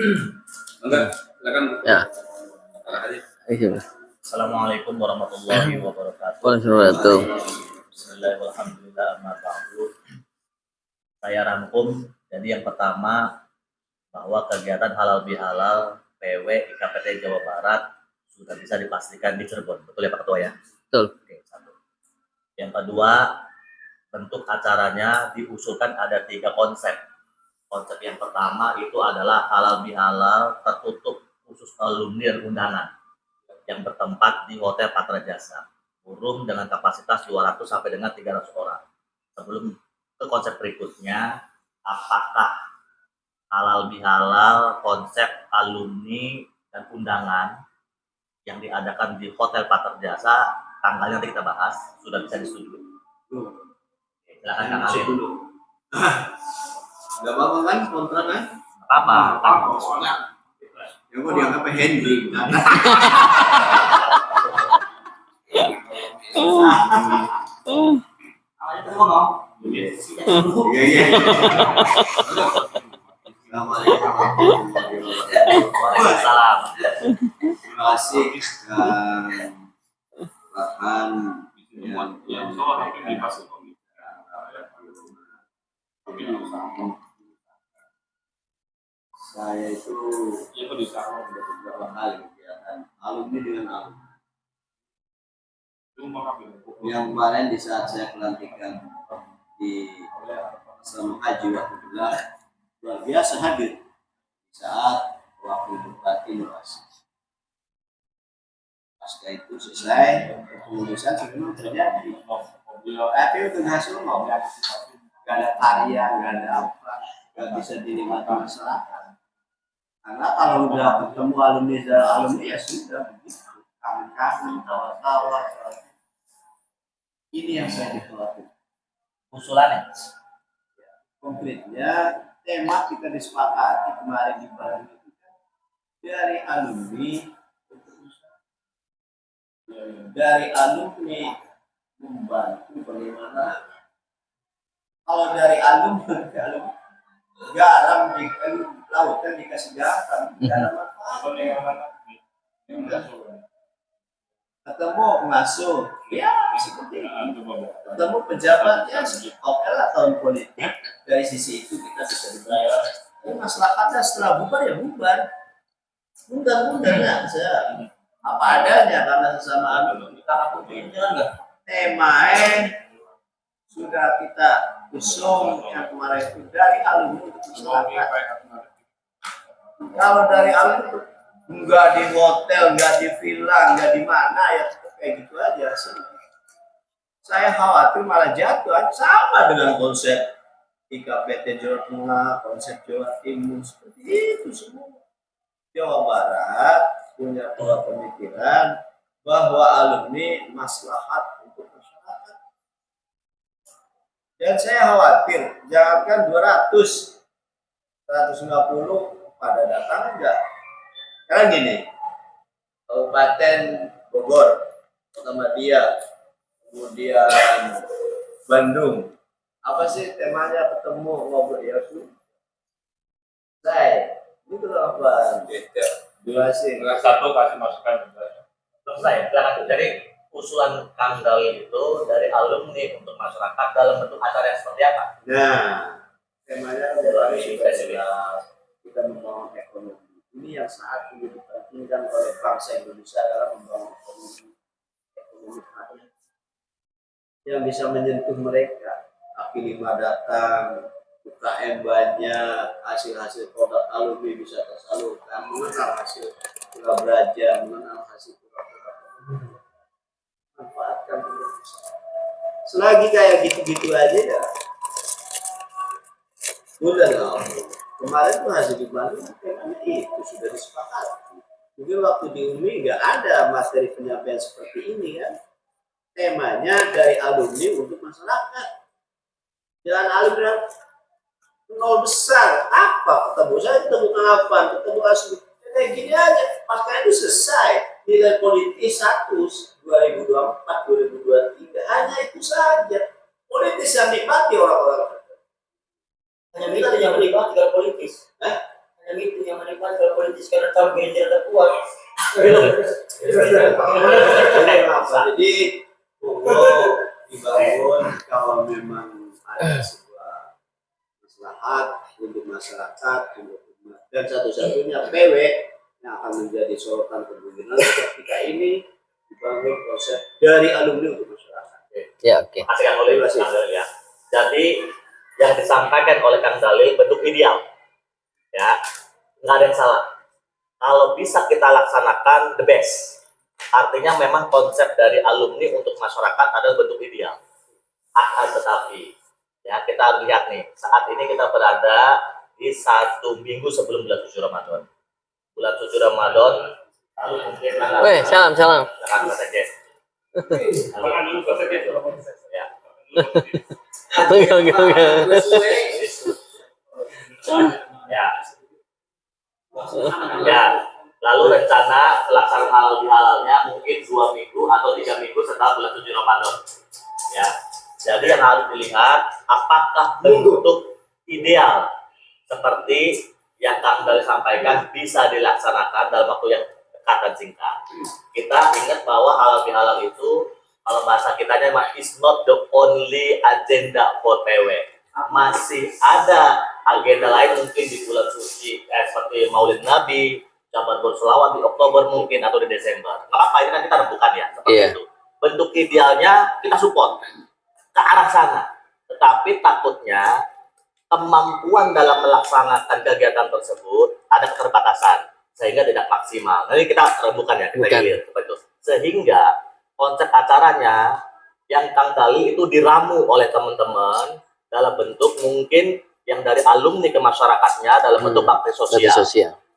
Enggak, silakan. Ya. Assalamualaikum warahmatullahi wabarakatuh. Waalaikumsalam. Bismillahirrahmanirrahim. Saya rangkum. Jadi yang pertama bahwa kegiatan halal bihalal PW IKPT Jawa Barat sudah bisa dipastikan di Cirebon. Betul ya Pak Ketua ya? Betul. Oke, satu. Yang kedua, bentuk acaranya diusulkan ada 3 konsep. Konsep yang pertama itu adalah halal bihalal tertutup khusus alumni dan undangan yang bertempat di Hotel Patra Jasa. Burung dengan kapasitas 200 sampai dengan 300 orang. Sebelum ke konsep berikutnya, apakah halal bihalal konsep alumni dan undangan yang diadakan di Hotel Patra Jasa, tanggalnya nanti kita bahas, sudah bisa disetujui. Silakan Kang Ali. Gak apa-apa kan kontrak kan? Apa? Ya kok dianggap Henry. Awalnya tuh ngomong. Iya. Assalamualaikum. Waalaikumsalam. Terima kasih Farhan yang saya itu beberapa kali kegiatan alumni dengan alumni. Yang kemarin di saat saya pelantikan di Asrama Haji waktu luar biasa hadir di saat waktu Bupati Nuras. Pasca itu selesai pengurusan sebelum terjadi. Tapi untuk hasil mau nggak ada karya, nggak ada apa, nggak bisa dinikmati masyarakat. Karena kalau udah ketemu alumni dan alumni ya sudah begitu, kangen-kangen, tawa-tawa. Ini yang saya dikhawatirkan. Usulannya? Konkretnya tema kita disepakati kemarin di Bali itu dari alumni membantu bagaimana Kalau dari alumni garam di lautan dikasih garam, garam apa? Ketemu pengasuh, ya seperti itu. Ketemu pejabat, ya oke lah tahun politik. Dari sisi itu kita bisa dibayar. Ya, masalahnya setelah bubar ya bubar. Mudah-mudahan nggak bisa apa adanya karena sesama alumni kita lakukan enggak. Temain sudah kita usung yang kemarin itu dari alumni untuk masyarakat. Kalau dari alumni nggak di hotel, nggak di villa, nggak di mana ya kayak gitu aja sih. Saya khawatir malah jatuh sama dengan konsep IKPT Jawa Tengah, konsep Jawa Timur seperti itu semua. Jawa Barat punya pola pemikiran bahwa alumni maslahat untuk masyarakat. Dan saya khawatir jangankan 200, 150 pada datang enggak. Sekarang gini, Kabupaten Bogor, Kota Madia, kemudian Bandung, apa sih temanya ketemu ngobrol ya su? Saya, itu apa? Jelasin. Satu kasih masukan. Selesai. Jadi usulan Kang Dalil itu dari alumni untuk masyarakat dalam bentuk acara yang seperti apa? Nah, temanya adalah kita membangun ekonomi. Ini yang saat ini diperhatikan oleh bangsa Indonesia adalah membangun ekonomi rakyat yang bisa menyentuh mereka. Kaki 5 datang, UKM banyak, hasil-hasil produk alumni bisa tersalurkan, mengenal hasil pura belajar, mengenal hasil pura-pura, manfaatkan Indonesia. Selagi kayak gitu-gitu aja ya, udah lah. Kemarin tuh hasil di Bandung itu sudah disepakati. Mungkin waktu di UMI nggak ada materi penyampaian seperti ini kan. Temanya dari alumni untuk masyarakat. Jangan alumni nol besar. Apa? Ketemu saya ketemu kapan? Ketemu asli. Kayak gini aja. Pasca itu selesai. Nilai politis 2024, 2023. Hanya itu saja. Politis yang nikmati orang-orang. Hanya itu yang menikmati kalau politis. Hanya itu yang menikmati kalau politis karena tahu Ganjar terkuat. Jadi dibangun kalau memang ada sebuah maslahat untuk masyarakat, untuk umat, dan satu-satunya PW yang akan menjadi sorotan kepemimpinan ketika ini dibangun proses dari alumni untuk masyarakat. Ya, oke. Kasih Kang Dalil ya. Jadi yang disampaikan oleh Kang Dalil bentuk ideal, ya nggak ada yang salah. Kalau bisa kita laksanakan the best. Artinya memang konsep dari alumni untuk masyarakat adalah bentuk ideal. Akan tetapi, ya kita harus lihat nih, saat ini kita berada di 1 minggu sebelum bulan suci Ramadan. Bulan suci Ramadan, lalu mungkin Weh, salam. Ya. Ya. Ya. Lalu rencana pelaksanaan halal bihalalnya mungkin 2 minggu atau 3 minggu setelah bulan suci Ramadan. Ya. Jadi yang harus dilihat apakah bentuk ideal seperti yang Kang Dalil sampaikan bisa dilaksanakan dalam waktu yang dekat dan singkat. Kita ingat bahwa halal bihalal itu kalau bahasa kitanya is not the only agenda for PW. Masih ada agenda lain mungkin di bulan suci seperti Maulid Nabi, Jabat berselawat di Oktober mungkin atau di Desember. Nggak apa, ini kan kita rembukan ya seperti itu. Bentuk idealnya kita support ke arah sana. Tetapi takutnya kemampuan dalam melaksanakan kegiatan tersebut ada keterbatasan sehingga tidak maksimal. Nanti kita rembukan ya, kita gilir seperti itu. Sehingga konsep acaranya yang Kang Dalil itu diramu oleh teman-teman dalam bentuk mungkin yang dari alumni ke masyarakatnya dalam bentuk bakti sosial.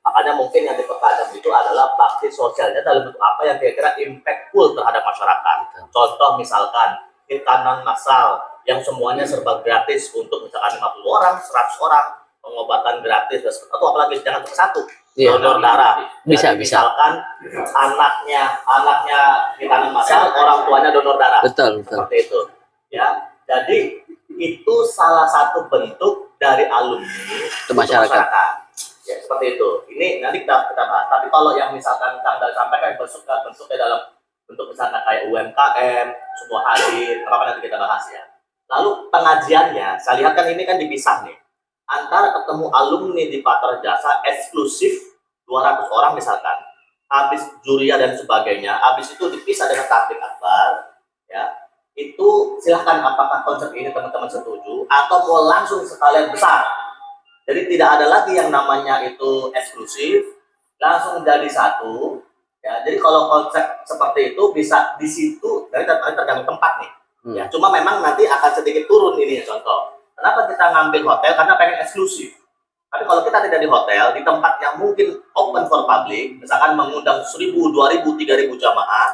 Makanya mungkin yang dipertajam itu adalah bakti sosialnya dalam bentuk apa yang kira-kira impactful terhadap masyarakat. Contoh misalkan hitanan massal yang semuanya serba gratis untuk misalkan 50 orang, 100 orang, pengobatan gratis atau apalagi jangan satu donor darah. Bisa. Misalkan anaknya hitanan massal, orang tuanya donor darah. Betul. Seperti itu. Ya. Jadi itu salah satu bentuk dari alumni Untuk masyarakat. Ya, seperti itu. Ini nanti kita bahas. Tapi kalau yang misalkan Kang Dal sampaikan bentuknya dalam bentuk misalkan kayak UMKM, semua hadir, apa nanti kita bahas ya. Lalu pengajiannya, saya lihat kan ini kan dipisah nih. Antara ketemu alumni di Patra Jasa eksklusif 200 orang misalkan, habis juria dan sebagainya, habis itu dipisah dengan taktik akbar, ya. Itu silahkan apakah konsep ini teman-teman setuju atau mau langsung sekalian besar. Jadi tidak ada lagi yang namanya itu eksklusif, langsung jadi satu. Ya, jadi kalau konsep seperti itu bisa di situ, dari tergantung tempat nih. Ya, cuma memang nanti akan sedikit turun ini ya, contoh. Kenapa kita ngambil hotel? Karena pengen eksklusif. Tapi kalau kita tidak di hotel, di tempat yang mungkin open for public, misalkan mengundang 1.000, 2.000, 3.000 jamaah,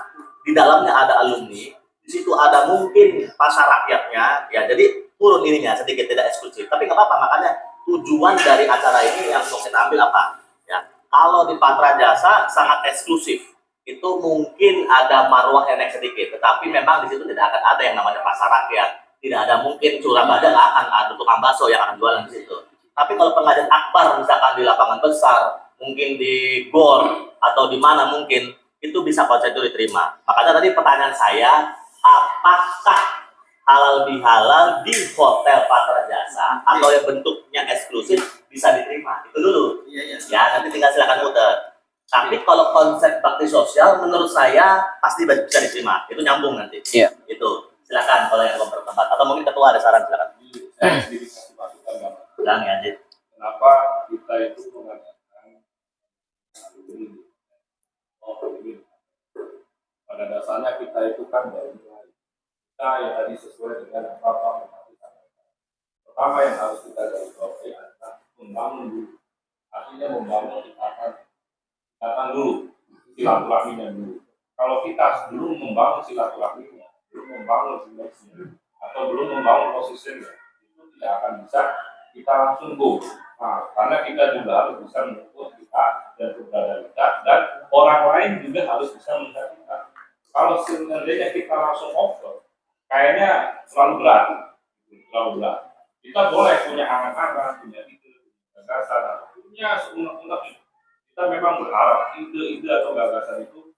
di dalamnya ada alumni, di situ ada mungkin pasar rakyatnya, ya jadi turun ininya sedikit tidak eksklusif. Tapi nggak apa-apa, makanya tujuan dari acara ini yang mau kita ambil apa? Ya, kalau di Patra Jasa sangat eksklusif, itu mungkin ada marwah yang naik sedikit, tetapi memang di situ tidak akan ada yang namanya pasar rakyat. Tidak ada mungkin Surabaya nggak akan ada tukang bakso yang akan jualan di situ. Tapi kalau pengajian akbar misalkan di lapangan besar, mungkin di GOR atau di mana mungkin itu bisa konsep itu diterima. Makanya tadi pertanyaan saya, apakah halal bihalal di hotel Patra Jasa atau yang bentuknya eksklusif bisa diterima? Itu dulu. Ya, nanti tinggal silakan muter. Tapi kalau konsep bakti sosial menurut saya pasti bisa diterima. Itu nyambung nanti. Iya. Itu. Silakan kalau yang bertempat atau mungkin ketua ada saran, silakan. Saya sendiri kasih masukan Bang. Bilang ya, Jit. Kenapa kita itu mengadakan ini? Pada dasarnya kita itu kan dari mulai kita yang tadi sesuai dengan apa yang disampaikan. Pertama yang harus kita garis bawahi adalah membangun dulu. Artinya membangun ikatan dulu, silaturahminya dulu. Kalau kita belum membangun silaturahminya, belum membangun sinerginya, atau belum membangun posisinya, itu tidak akan bisa kita langsung go. Nah, karena kita juga harus bisa mengukur kita dan keberadaan kita, dan orang lain juga harus bisa melihat kita. Kalau sebenarnya kita langsung over, kayaknya terlalu berat. Kita boleh punya angan-angan, punya ide, gagasan, punya seunek-unek. Kita memang berharap ide-ide atau gagasan itu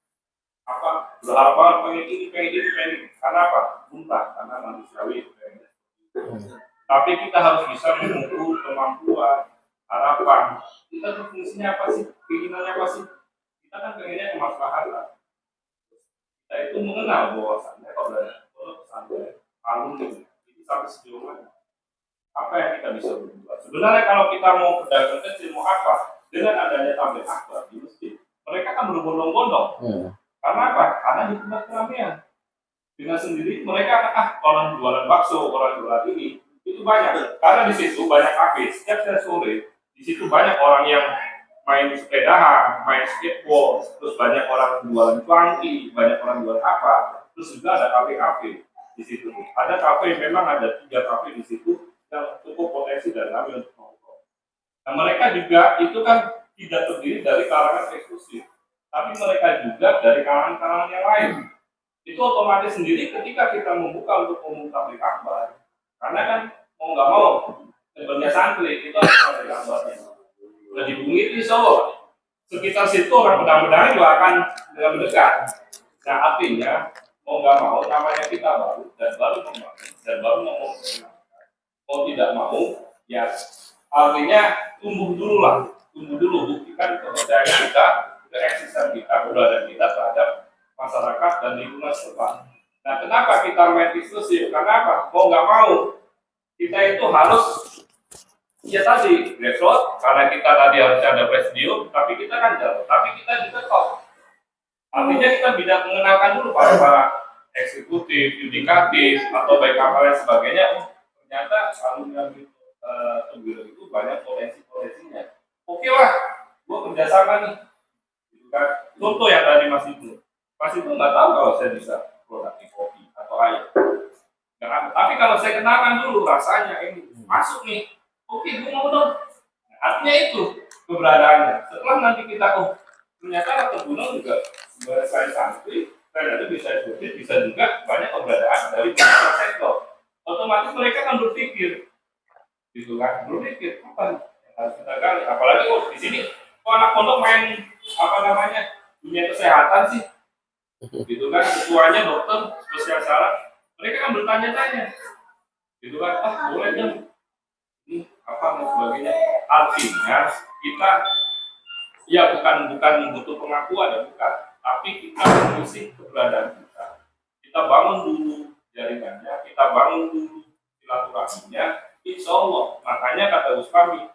berharap pengen ini. Karena apa? Muntah, karena manusiawi. Tapi kita harus bisa mengukur kemampuan, harapan. Kita tuh fungsinya apa sih? Keinginannya apa sih? Kita kan pengennya kemaslahatan. Kita itu mengenal bahwasannya kalau pesantren, alumni ini sampai sejauh mana. Apa yang kita bisa berbuat? Sebenarnya kalau kita mau pedagang kecil mau apa? Dengan adanya tablet akbar di masjid, mereka kan berbondong-bondong. Karena apa? Karena di tempat keramaian. Dengan sendiri mereka orang jualan bakso, orang jualan ini, itu banyak. Karena di situ banyak kafe. Setiap sore di situ banyak orang yang main sepedahan, main skateboard, terus banyak orang jualan cuanki, banyak orang jualan apa. Terus juga ada kafe-kafe di situ. Ada kafe, memang ada 3 kafe di situ yang cukup potensi dan ramai untuk nongkrong. Nah, mereka juga itu kan tidak terdiri dari kalangan eksklusif, tapi mereka juga dari kalangan-kalangan yang lain. Itu otomatis sendiri ketika kita membuka untuk umum tablik akbar, karena kan mau nggak mau sebenarnya santri itu harus tablik akbarnya. Udah di Bumi di Solo, sekitar situ orang pedang-pedang juga akan dengan mendekat. Nah, artinya mau nggak mau namanya kita baru membangun dan baru mau tidak mau ya artinya tumbuh dulu buktikan kepercayaan kita, keeksistensi kita, keberadaan kita terhadap masyarakat dan lingkungan setempat. Nah, kenapa kita main eksklusif? Karena apa? Mau nggak mau kita itu harus ya tadi grassroots, karena kita tadi harusnya ada presidium, tapi kita kan jauh, tapi kita juga top. Artinya kita tidak mengenalkan dulu para eksekutif, yudikatif, atau baik apa dan sebagainya. Ternyata alumni itu banyak potensinya. Oke lah, gue kerjasama nih. Contoh yang tadi Mas Ibnu nggak tahu kalau saya bisa produk kopi atau air. Tapi kalau saya kenalkan dulu rasanya ini masuk nih, oke gue mau dong. Nah, artinya itu keberadaannya. Setelah nanti kita ternyata Gunung juga sebagai saya santri, saya bisa juga banyak keberadaan dari beberapa sektor. Otomatis mereka kan berpikir gitu kan, belum mikir apa yang harus kita gali, apalagi di sini anak pondok main apa namanya dunia kesehatan sih, gitu kan, ketuanya dokter spesial saraf, mereka kan bertanya-tanya, gitu kan, boleh dong ini apa dan sebagainya, artinya kita ya bukan butuh pengakuan ya bukan, tapi kita mengisi keberadaan kita bangun dulu jaringannya, kita bangun dulu silaturahminya, insya Allah. Makanya kata Gus Fahmi,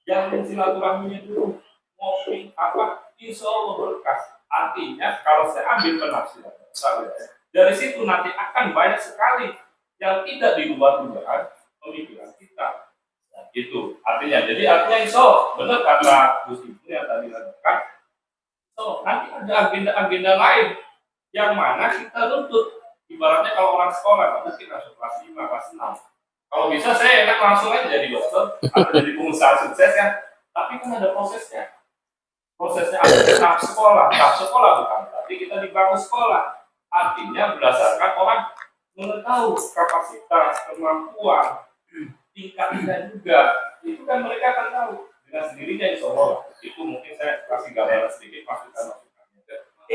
jangan silaturahminya dulu, ngopi apa, insya Allah berkah. Artinya kalau saya ambil penafsiran dari situ nanti akan banyak sekali yang tidak di luar dugaan pemikiran kita. Itu artinya, jadi artinya insya Allah benar kata Gus Ibu yang tadi katakan, so nanti ada agenda-agenda lain yang mana kita tuntut. Ibaratnya kalau orang sekolah, mungkin langsung kelas 5, kelas 6. Kalau bisa saya enak langsung aja jadi dokter atau jadi pengusaha sukses kan. Tapi kan ada prosesnya. Prosesnya ada tahap sekolah bukan berarti kita dibangun sekolah. Artinya berdasarkan orang mengetahui kapasitas, kemampuan, tingkatnya juga. Itu kan mereka akan tahu dengan sendirinya insya Allah. Itu mungkin saya kasih gambaran sedikit masukan.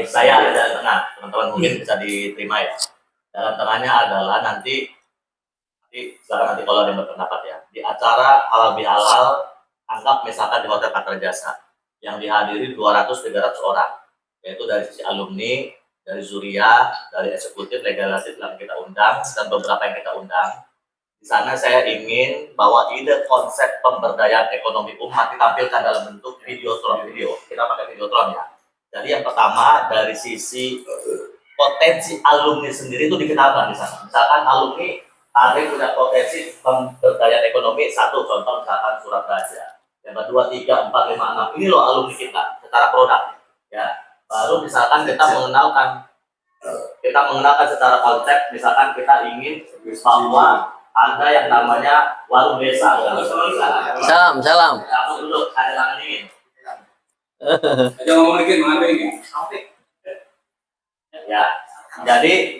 Saya ada jalan tengah, teman-teman mungkin bisa diterima ya. Jalan tengahnya adalah nanti silakan nanti kalau ada yang berpendapat ya, di acara halal bihalal, anggap misalkan di Hotel Katra Jasa yang dihadiri 200-300 orang, yaitu dari sisi alumni, dari Zuria, dari eksekutif, legislatif yang kita undang, dan beberapa yang kita undang. Di sana saya ingin bahwa ide konsep pemberdayaan ekonomi umat ditampilkan dalam bentuk video. Kita pakai videotron ya. Jadi yang pertama dari sisi potensi alumni sendiri itu dikenalkan di sana. Misalkan alumni ada yang punya potensi pemberdayaan ekonomi, satu contoh misalkan Surabaya. Yang kedua 3, 4, 5, 6 ini loh alumni kita secara produk ya. Baru misalkan kita mengenalkan secara konsep, misalkan kita ingin bahwa ada yang namanya warung desa. Salam. Aku dulu ada tangan dingin. Aja ngomong dikit mana ini? Ya, jadi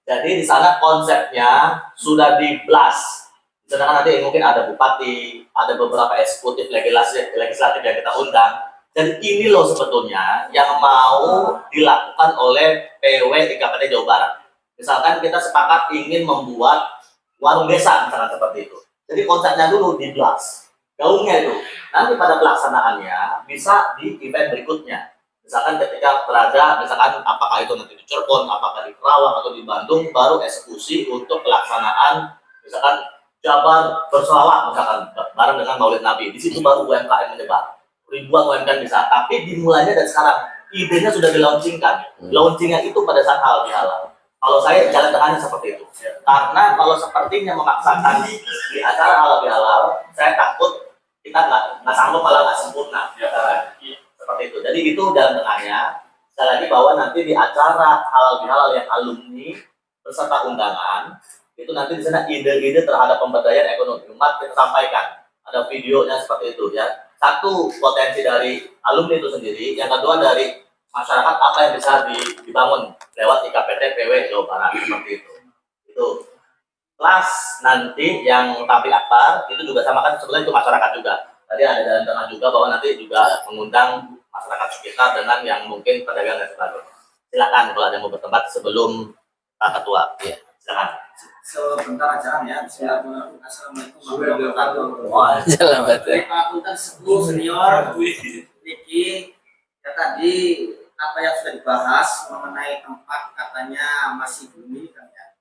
jadi di sana konsepnya sudah di blast. Sedangkan nanti mungkin ada bupati, ada beberapa eksekutif legislatif yang kita undang. Dan ini loh sebetulnya yang mau dilakukan oleh PW IKPT Jawa Barat. Misalkan kita sepakat ingin membuat warung desa, misalkan seperti itu. Jadi konsepnya dulu di blast, gaungnya itu. Nanti pada pelaksanaannya bisa di event berikutnya. Misalkan ketika berada, misalkan apakah itu nanti di Cirebon, apakah di Kerawang atau di Bandung, baru eksekusi untuk pelaksanaan, misalkan Jabar berselawat, misalkan bareng dengan Maulid Nabi. Di situ baru UMKM menyebar. Ribuan UMKM bisa, tapi dimulainya dari sekarang. Idenya sudah dilaunchingkan. Launchingnya itu pada saat halal bihalal. Kalau saya jalan tengahnya seperti itu. Karena kalau sepertinya memaksakan di acara halal bihalal, saya takut kita nggak sanggup, malah nggak sempurna. Seperti itu. Jadi itu jalan tengahnya. Sekali lagi bahwa nanti di acara halal bihalal yang alumni beserta undangan, itu nanti di sana ide-ide terhadap pemberdayaan ekonomi umat kita sampaikan. Ada videonya seperti itu ya. Satu, potensi dari alumni itu sendiri. Yang kedua dari masyarakat, apa yang bisa dibangun lewat IKPT PW Jawa Barat, seperti itu. Itu kelas nanti yang tampil akbar itu juga sama kan, sebenarnya itu masyarakat juga. Tadi ada jalan tengah juga bahwa nanti juga mengundang masyarakat sekitar dengan yang mungkin pedagang dan sebagainya. Silakan kalau ada yang mau bertempat sebelum Pak Ketua. Ya, silakan. Sebentar aja ya. Assalamualaikum warahmatullahi wabarakatuh. Selamat. Pak Akuntan senior Niki, ya tadi apa yang sudah dibahas mengenai tempat katanya masih belum ini kan ya,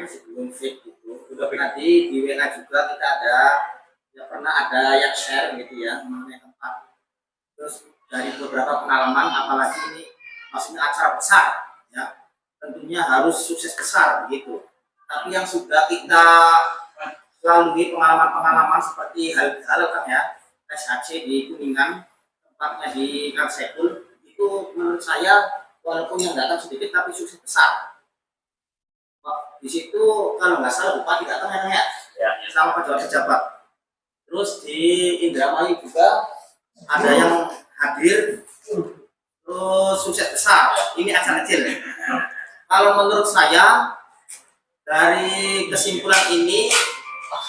masih belum fit gitu. Tadi di WA juga kita ada, ya pernah ada yang share gitu ya mengenai tempat. Terus dari beberapa pengalaman, apalagi ini maksudnya acara besar ya, tentunya harus sukses besar gitu. Tapi yang sudah kita lalui pengalaman-pengalaman seperti hal kan ya, SHC di Kuningan, tempatnya di Kang Sekul, itu menurut saya walaupun yang datang sedikit tapi sukses besar. Di situ kalau nggak salah bupati datang ya, sama pejabat-pejabat. Terus di Indramayu juga ada yang hadir terus sukses besar. Ini acara kecil. Kalau menurut saya dari kesimpulan ini,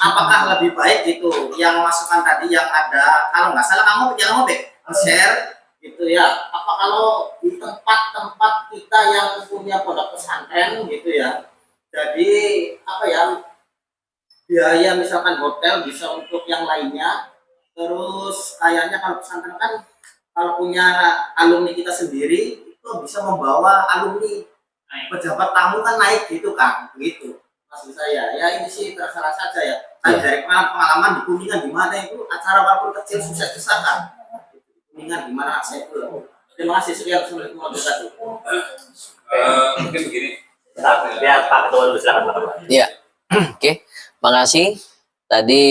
apakah lebih baik itu yang masukan tadi yang ada, kalau nggak salah kamu punya nomor share gitu ya, apa kalau di tempat-tempat kita yang punya pondok pesantren gitu ya, jadi apa ya, biaya misalkan hotel bisa untuk yang lainnya, terus kayaknya kalau pesantren kan kalau punya alumni kita sendiri itu bisa membawa alumni pejabat tamu kan naik gitu kan, begitu maksud saya. Ya ini sih terserah saja ya. Saya dari pengalaman di Kuningan gimana itu acara walaupun kecil sukses besar kan. Kuningan gimana saya itu. Terima kasih, sekian. Assalamualaikum warahmatullahi wabarakatuh. Mungkin begini. Biar Pak Ketua dulu, silakan Pak Ketua. Iya. Oke, makasih. Tadi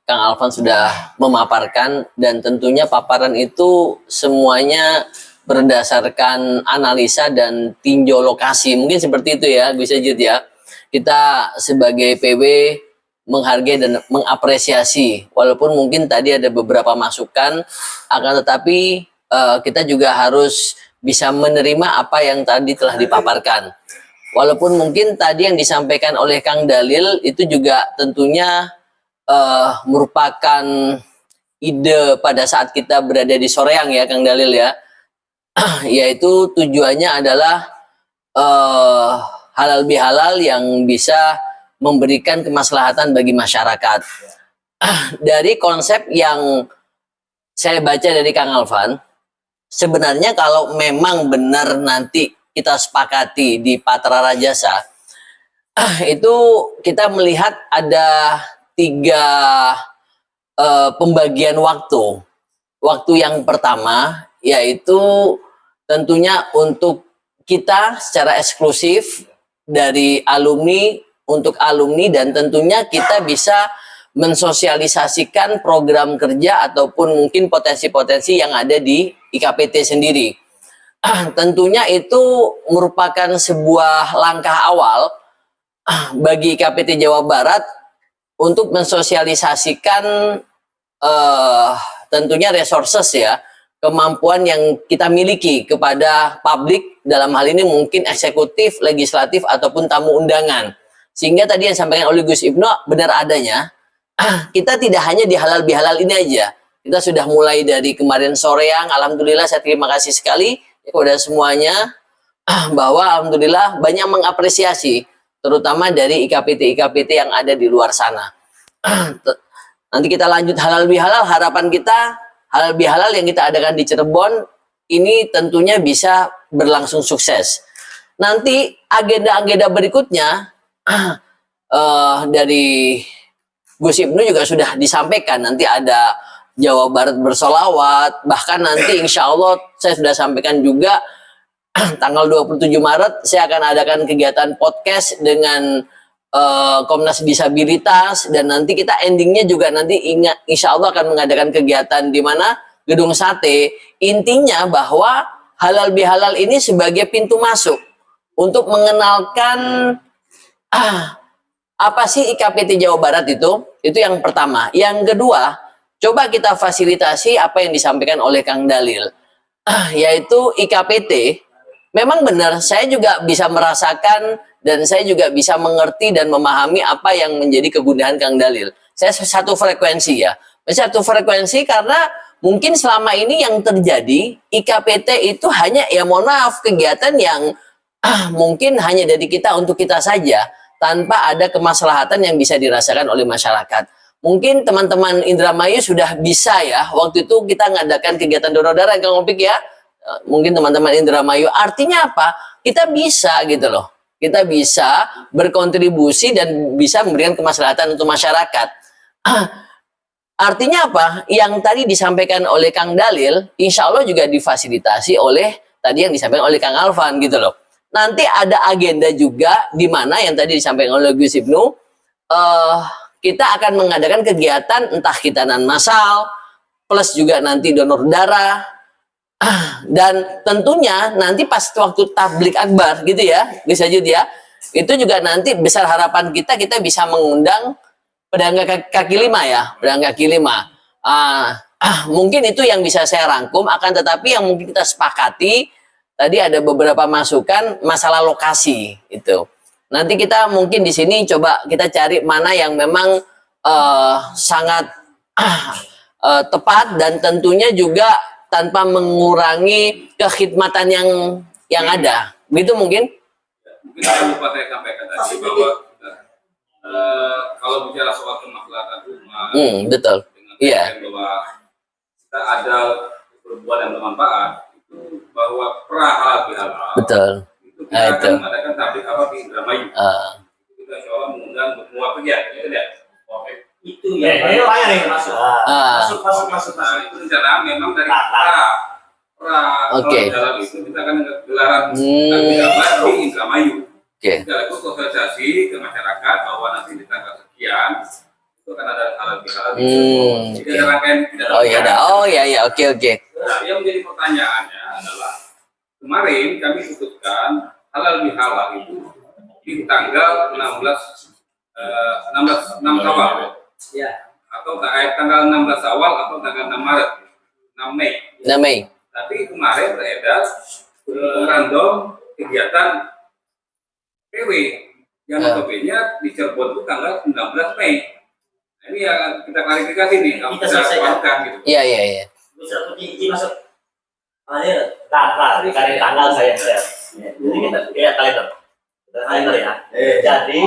Kang Alvan sudah memaparkan, dan tentunya paparan itu semuanya berdasarkan analisa dan tinjau lokasi. Mungkin seperti itu ya, Gus Ajit ya. Kita sebagai PW menghargai dan mengapresiasi, walaupun mungkin tadi ada beberapa masukan, akan tetapi kita juga harus bisa menerima apa yang tadi telah dipaparkan. Walaupun mungkin tadi yang disampaikan oleh Kang Dalil itu juga tentunya merupakan ide pada saat kita berada di Soreang ya Kang Dalil ya, yaitu tujuannya adalah halal bihalal yang bisa memberikan kemaslahatan bagi masyarakat. Dari konsep yang saya baca dari Kang Alvan, sebenarnya kalau memang benar nanti kita sepakati di Patra Rajasa, itu kita melihat ada 3 pembagian waktu. Waktu yang pertama yaitu tentunya untuk kita secara eksklusif dari alumni untuk alumni, dan tentunya kita bisa mensosialisasikan program kerja ataupun mungkin potensi-potensi yang ada di IKPT sendiri. Tentunya itu merupakan sebuah langkah awal bagi IKPT Jawa Barat untuk mensosialisasikan tentunya resources ya, kemampuan yang kita miliki kepada publik, dalam hal ini mungkin eksekutif, legislatif, ataupun tamu undangan. Sehingga tadi yang disampaikan oleh Gus Ibnu benar adanya, kita tidak hanya di halal bihalal ini aja. Kita sudah mulai dari kemarin Soreang, alhamdulillah saya terima kasih sekali kepada semuanya, bahwa alhamdulillah banyak mengapresiasi, terutama dari IKPT-IKPT yang ada di luar sana. Nanti kita lanjut halal bihalal, harapan kita halal bihalal yang kita adakan di Cirebon ini tentunya bisa berlangsung sukses. Nanti agenda-agenda berikutnya dari Gus Ibnu juga sudah disampaikan. Nanti ada Jawa Barat bersolawat, bahkan nanti insya Allah saya sudah sampaikan juga tanggal 27 Maret saya akan adakan kegiatan podcast dengan Komnas Disabilitas, dan nanti kita endingnya juga nanti insya Allah akan mengadakan kegiatan di mana Gedung Sate. Intinya bahwa halal bihalal ini sebagai pintu masuk untuk mengenalkan apa sih IKPT Jawa Barat itu yang pertama. Yang kedua, coba kita fasilitasi apa yang disampaikan oleh Kang Dalil, yaitu IKPT. Memang benar, saya juga bisa merasakan dan saya juga bisa mengerti dan memahami apa yang menjadi kegundahan Kang Dalil. Saya satu frekuensi ya, satu frekuensi karena mungkin selama ini yang terjadi IKPT itu hanya ya mohon maaf kegiatan yang mungkin hanya dari kita untuk kita saja, tanpa ada kemaslahatan yang bisa dirasakan oleh masyarakat. Mungkin teman-teman Indramayu sudah bisa ya, waktu itu kita ngadakan kegiatan donor darah Kang Opik ya. Mungkin teman-teman Indramayu, artinya apa? Kita bisa gitu loh. Kita bisa berkontribusi dan bisa memberikan kemaslahatan untuk masyarakat. Artinya apa? Yang tadi disampaikan oleh Kang Dalil, insya Allah juga difasilitasi oleh tadi yang disampaikan oleh Kang Alvan gitu loh. Nanti ada agenda juga di mana yang tadi disampaikan oleh Gus Ibnu, kita akan mengadakan kegiatan entah khitanan massal, plus juga nanti donor darah, dan tentunya nanti pas waktu tablik akbar gitu ya, Gus Ajit ya, itu juga nanti besar harapan kita bisa mengundang pedagang kaki lima ya, pedagang kaki lima. mungkin itu yang bisa saya rangkum, akan tetapi yang mungkin kita sepakati tadi ada beberapa masukan masalah lokasi itu. Nanti kita mungkin di sini coba kita cari mana yang memang sangat tepat dan tentunya juga tanpa mengurangi kekhidmatan yang ada. Begitu mungkin? Mungkin saya lupa saya sampaikan tadi bahwa kalau bicara soal kemaslahatan rumah, Betul. dengan Iya. bahwa kita ada berbuat yang bermanfaat, itu bahwa halal bihalal. Betul. Itu kita Nah, akan itu. mengadakan tablik apa di Indramayu. Kita insya Allah mengundang semua pegiat, gitu ya. Oke. Itu ya. Tanya nih masuk. Masuk. Nah, itu rencana memang dari Oke. dalam itu kita akan gelaran di Indramayu. Oke. Kita lakukan sosialisasi ke masyarakat bahwa nanti di tanggal sekian itu akan ada halal bihalal. Jadi ada rangkaian tidak ada. Oh iya, iya, oke. Nah, yang menjadi pertanyaannya adalah kemarin kami putuskan halal bihalal itu di tanggal 6 awal. Ya. Atau tanggal 16 awal atau tanggal 6 Maret, 6 Mei. 6 Mei. Tapi kemarin beredar random kegiatan PW yang notabene di Cirebon itu tanggal 19 Mei. Nah, ini yang kita klarifikasi nih, kamu Kita bisa selesaikan. kuatkan gitu. Iya. Bisa kunci masuk. Ayo. Nah, dari tanggal saya share. Jadi kita lihat kalender. Kita kalender ya. Jadi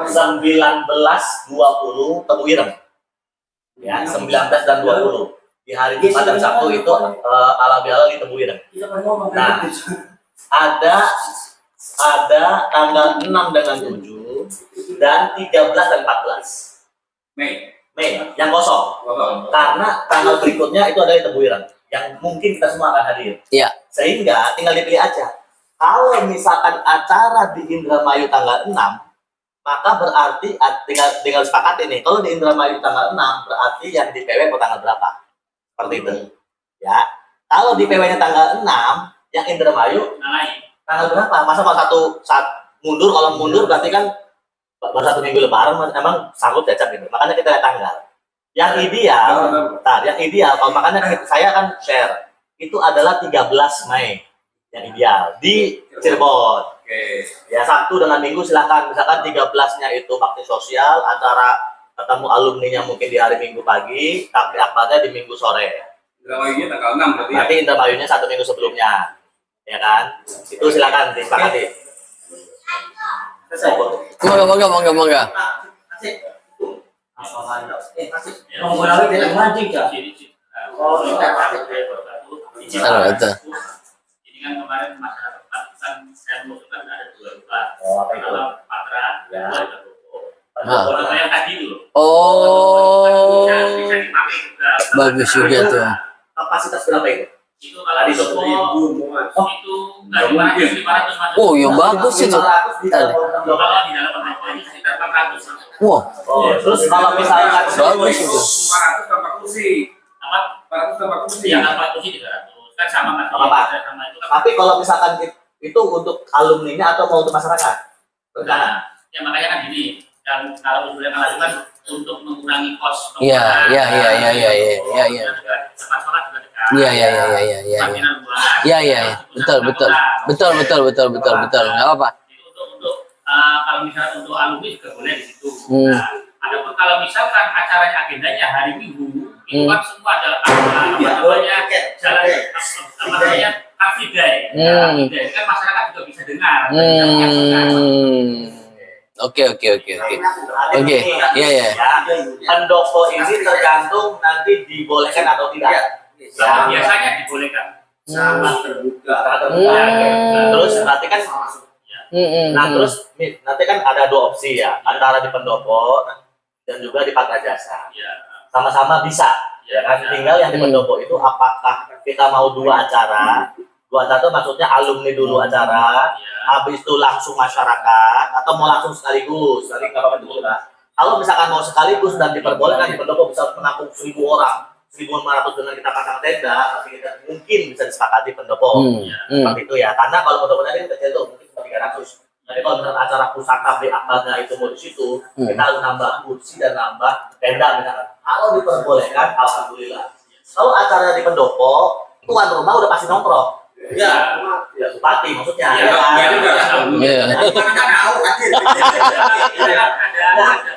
19, 20 Tebu Ireng. Ya, 19 dan 20. Di hari Jumat dan Sabtu itu halal bihalal di Tebu Ireng. Nah, ada tanggal 6 dengan 7 dan 13 dan 14 Mei. yang kosong. Karena tanggal berikutnya itu ada di Tebu Ireng yang mungkin kita semua akan hadir. Iya. Sehingga tinggal dipilih aja. Kalau misalkan acara di Indramayu tanggal 6, maka berarti tinggal sepakat ini. Kalau di Indramayu tanggal 6, berarti yang di PW mau tanggal berapa? Seperti itu. Ya. Kalau di PW-nya tanggal 6, yang Indramayu tanggal berapa? Masa mau saat mundur, kalau mundur berarti kan baru 1 minggu lebaran emang sanggup diajak gitu. Makanya kita lihat tanggal. Yang ideal, kalau makanya saya kan share, itu adalah 13 Mei yang ideal di Cirebon. Oke. Ya, Sabtu dengan Minggu silakan. Misalkan 13-nya itu bakti sosial, acara ketemu alumninya mungkin di hari Minggu pagi, tapi akbarnya di Minggu sore. Indramayunya tanggal 6 berarti ya. Nanti Indramayunya 1 minggu sebelumnya, ya kan? Itu silakan disepakati. Monggo. Menggunakan tidak mancing kan? Oh, Itu. Ini kan kemarin masyarakat kan saya mengusulkan ada 2 lupa. Oh, apa itu? Kalau Patra, Ya. ada Bobo. Ah. Kalau yang tadi itu loh. Oh, Bisa dipakai juga. bagus juga tuh. Kapasitas berapa itu? Itu kalau Tadi Bobo, itu nggak Nggak mungkin. 500 masuk. Oh, ya bagus itu. 500 di dalam Kalau di dalam pertanyaan itu sekitar 400. Wah, Oh, terus kalau misalkan bagus itu. 400 tambah kursi. Apa? 400 tambah kursi. Yang 400 sih 300. Kan sama mas. Apa? Sama itu kan. tapi kalau misalkan itu untuk alumninya atau mau untuk masyarakat? Nah, ya makanya kan gini. Dan kalau usulnya kan kan untuk mengurangi kos. Iya. Tempat sholat juga dekat. Iya. Pimpinan buah. Iya. Betul. Enggak apa-apa. Itu untuk kalau misalnya untuk alumni juga boleh di situ. Hmm. Nah, adapun kalau misalkan acaranya agendanya hari Minggu, itu kan semua ada jalan Afidai. Kan masyarakat juga bisa dengar. Oke. Oke, iya. Pendopo ini tergantung nanti dibolehkan atau tidak. Biasanya dibolehkan. sangat terbuka. Terus nanti kan terus nanti kan ada 2 opsi ya, antara di pendopo dan juga di patra jasa. Sama-sama bisa. Ya kan, tinggal yang di pendopo itu apakah kita mau 2 acara. 2 acara itu maksudnya alumni dulu acara, habis itu langsung masyarakat, atau mau langsung sekaligus. Tadi nggak itu lah. Kalau misalkan mau sekaligus dan diperbolehkan di pendopo bisa menampung 1.000 orang, 1.500 dengan kita pasang tenda, tapi kita mungkin bisa disepakati pendopo. Seperti itu ya. Karena kalau pendopo tadi kecil itu mungkin cuma 300. Jadi kalau misalkan acara pusaka di akadnya itu mau di situ, kita harus nambah kursi dan nambah tenda misalkan. Kalau diperbolehkan, alhamdulillah. Kalau acara di pendopo, tuan rumah udah pasti nongkrong. Ya, Ya, bupati maksudnya. Ya, enggak juga. Iya. mana tahu hadir.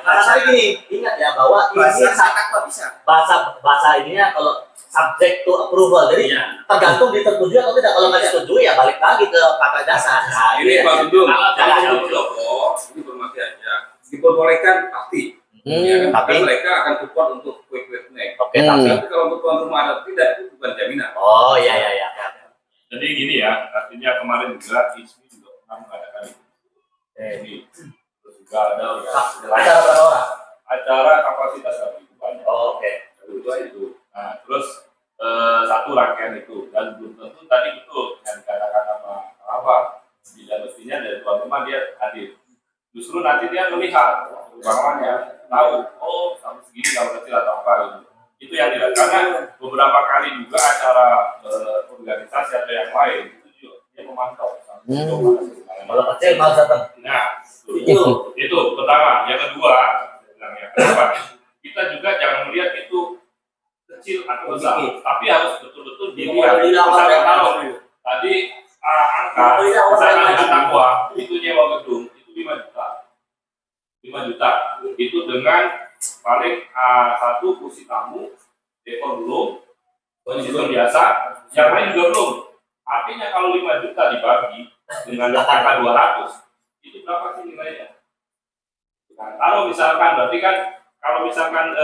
Nah, saya gini, ingat ya bahwa ini Zakat kok bisa. bahasa ininya kalau subject to approval, jadi Iya. tergantung disetujui atau tidak. Kalau nggak disetujui ya balik lagi ke kata dasar. Nah, Ini Pak Gendung, Jangan, kalau Muldoko, ini informasi aja. Diperbolehkan pasti. Ya, kan? tapi- mereka akan support untuk quick snack. Oke, tapi Tapi kalau untuk tuan rumah ada tidak, itu bukan jaminan. oh iya. Jadi gini ya, artinya kemarin juga ISMI juga pernah mengadakan itu. Jadi terus juga ada Acara berapa orang? acara kapasitas nggak begitu banyak. Oh, oke. Itu. Nah, terus satu rangkaian itu dan belum tentu tadi betul yang dikatakan sama apa tidak mestinya dari tuan rumah dia hadir. Justru nanti dia melihat bawahnya tahu oh sampai segini kalau kecil atau apa gitu. Itu yang tidak karena beberapa kali juga acara organisasi atau yang lain itu juga dia memantau. Kalau kecil malah datang. Nah, itu pertama. Yang kedua, kita juga jangan melihat itu kecil atau besar, tapi harus betul-betul dilihat. Misalnya kalau tadi angka misalnya dengan takwa itu nyewa gedung itu 5 juta. 5 juta itu dengan paling satu kursi tamu, dekor belum, kondisi biasa, yang lain juga belum. Artinya kalau 5 juta dibagi dengan angka 200, itu berapa sih nilainya? Nah, kalau misalkan berarti kan kalau misalkan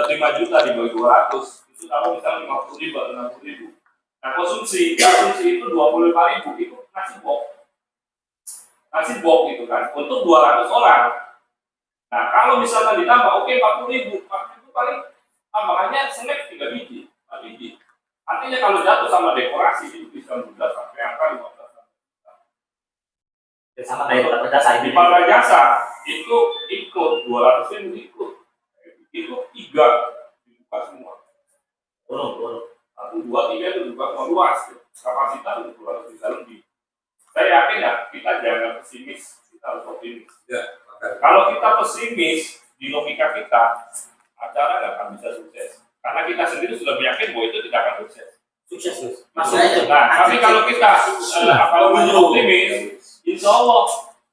5 juta dibagi 200, itu kalau misalnya 50.000 atau 60.000. Nah, konsumsi itu 25.000 itu nasi box gitu kan untuk 200 orang. Nah, kalau misalnya ditambah, oke 40.000, itu paling tambahannya snack 3 biji, 4 biji. Artinya kalau jatuh sama dekorasi itu bisa 12 sampai angka 15. Sama kayak jasa Di ini. Pada Jasa itu ikut 200.000 ikut, itu 3 dibuka semua. Turun. 1, 2, 3 itu dibuka semua luas, kapasitas untuk 200 bisa lebih. Saya yakin ya kita jangan pesimis, kita harus optimis. Kalau kita pesimis di logika kita, acara nggak akan bisa sukses. Karena kita sendiri sudah yakin bahwa itu tidak akan sukses. Sukses. Masalahnya Nah, tapi kalau kita kalau optimis, insya Allah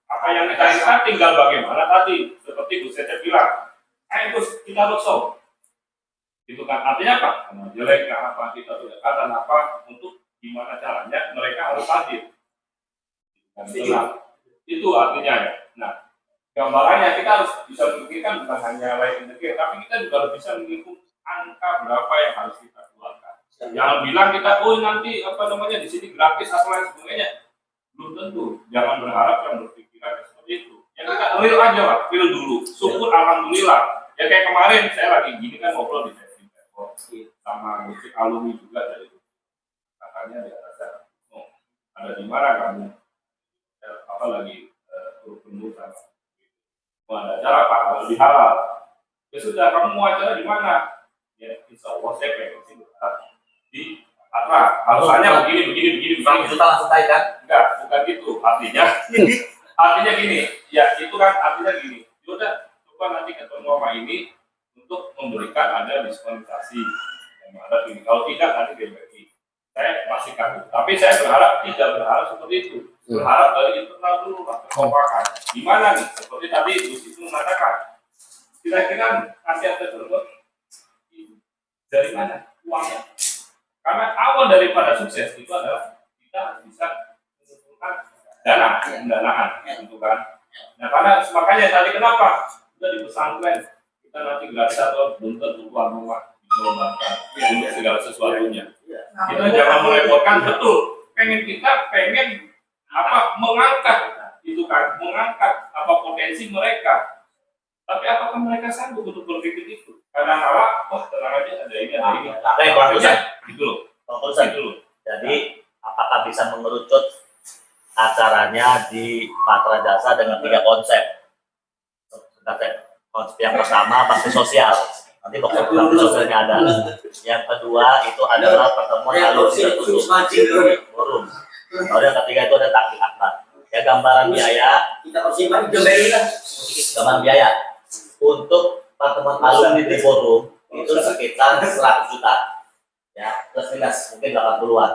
apa yang kita inginkan tinggal bagaimana tadi seperti Bu Cecep bilang, Gus kita roadshow. Itu kan artinya apa? Karena jelek apa kita pendekatan apa untuk gimana caranya mereka harus hadir. Itu artinya ya. Nah, gambarannya kita harus bisa memikirkan bukan hanya lain indikator, tapi kita juga harus bisa menghitung angka berapa yang harus kita keluarkan. Jangan bilang kita nanti di sini gratis atau lain sebagainya. Belum tentu. Jangan berharap yang berpikiran seperti itu. Ya kita real aja lah, real dulu. Syukur alhamdulillah. Ya kayak kemarin saya lagi gini kan ngobrol di Facebook sama musik alumni juga dari itu. Katanya dia rasa, ada di mana kamu? Apa lagi berkumpul sama? Mau ada acara apa? Lebih halal. Ya sudah, kamu mau acara di mana? Ya insya Allah saya pengen sih di Patra. Alasannya begini. Bang Juta langsung tahu kan? Enggak, bukan gitu. Artinya gini. Ya itu kan artinya gini. Yaudah, coba nanti ketemu sama ini untuk memberikan ada dispensasi yang ada ini. Kalau tidak nanti dibagi. Saya masih kaget. Tapi saya tidak berharap seperti itu. Berharap dari internal dulu lah, kekompakan. Gimana nih? Seperti tadi Gus itu mengatakan, kira-kira nanti ada tersebut dari mana uangnya? Karena awal daripada sukses itu adalah kita bisa mengumpulkan dana, pendanaan, gitu kan. Nah, karena makanya tadi kenapa sudah di pesantren kita nanti gratis atau belum tentu tuan rumah dikorbankan untuk segala sesuatunya. Kita jangan merepotkan, betul. Pengen mengangkat itu kan, mengangkat apa potensi mereka. Tapi apakah mereka sanggup untuk berpikir itu? Karena tenang aja ada ini. Gitu loh. Jadi apakah bisa mengerucut acaranya di Patra Jasa dengan 3 konsep? Konsep yang pertama bakti sosial. Nanti bakti sosialnya ada. Yang kedua itu adalah pertemuan alumni forum. Lalu yang ketiga itu ada takdir akbar. Ya gambaran biaya. Gambaran biaya untuk pertemuan alumni di forum itu sekitar 100 juta. ya plus minus mungkin 80-an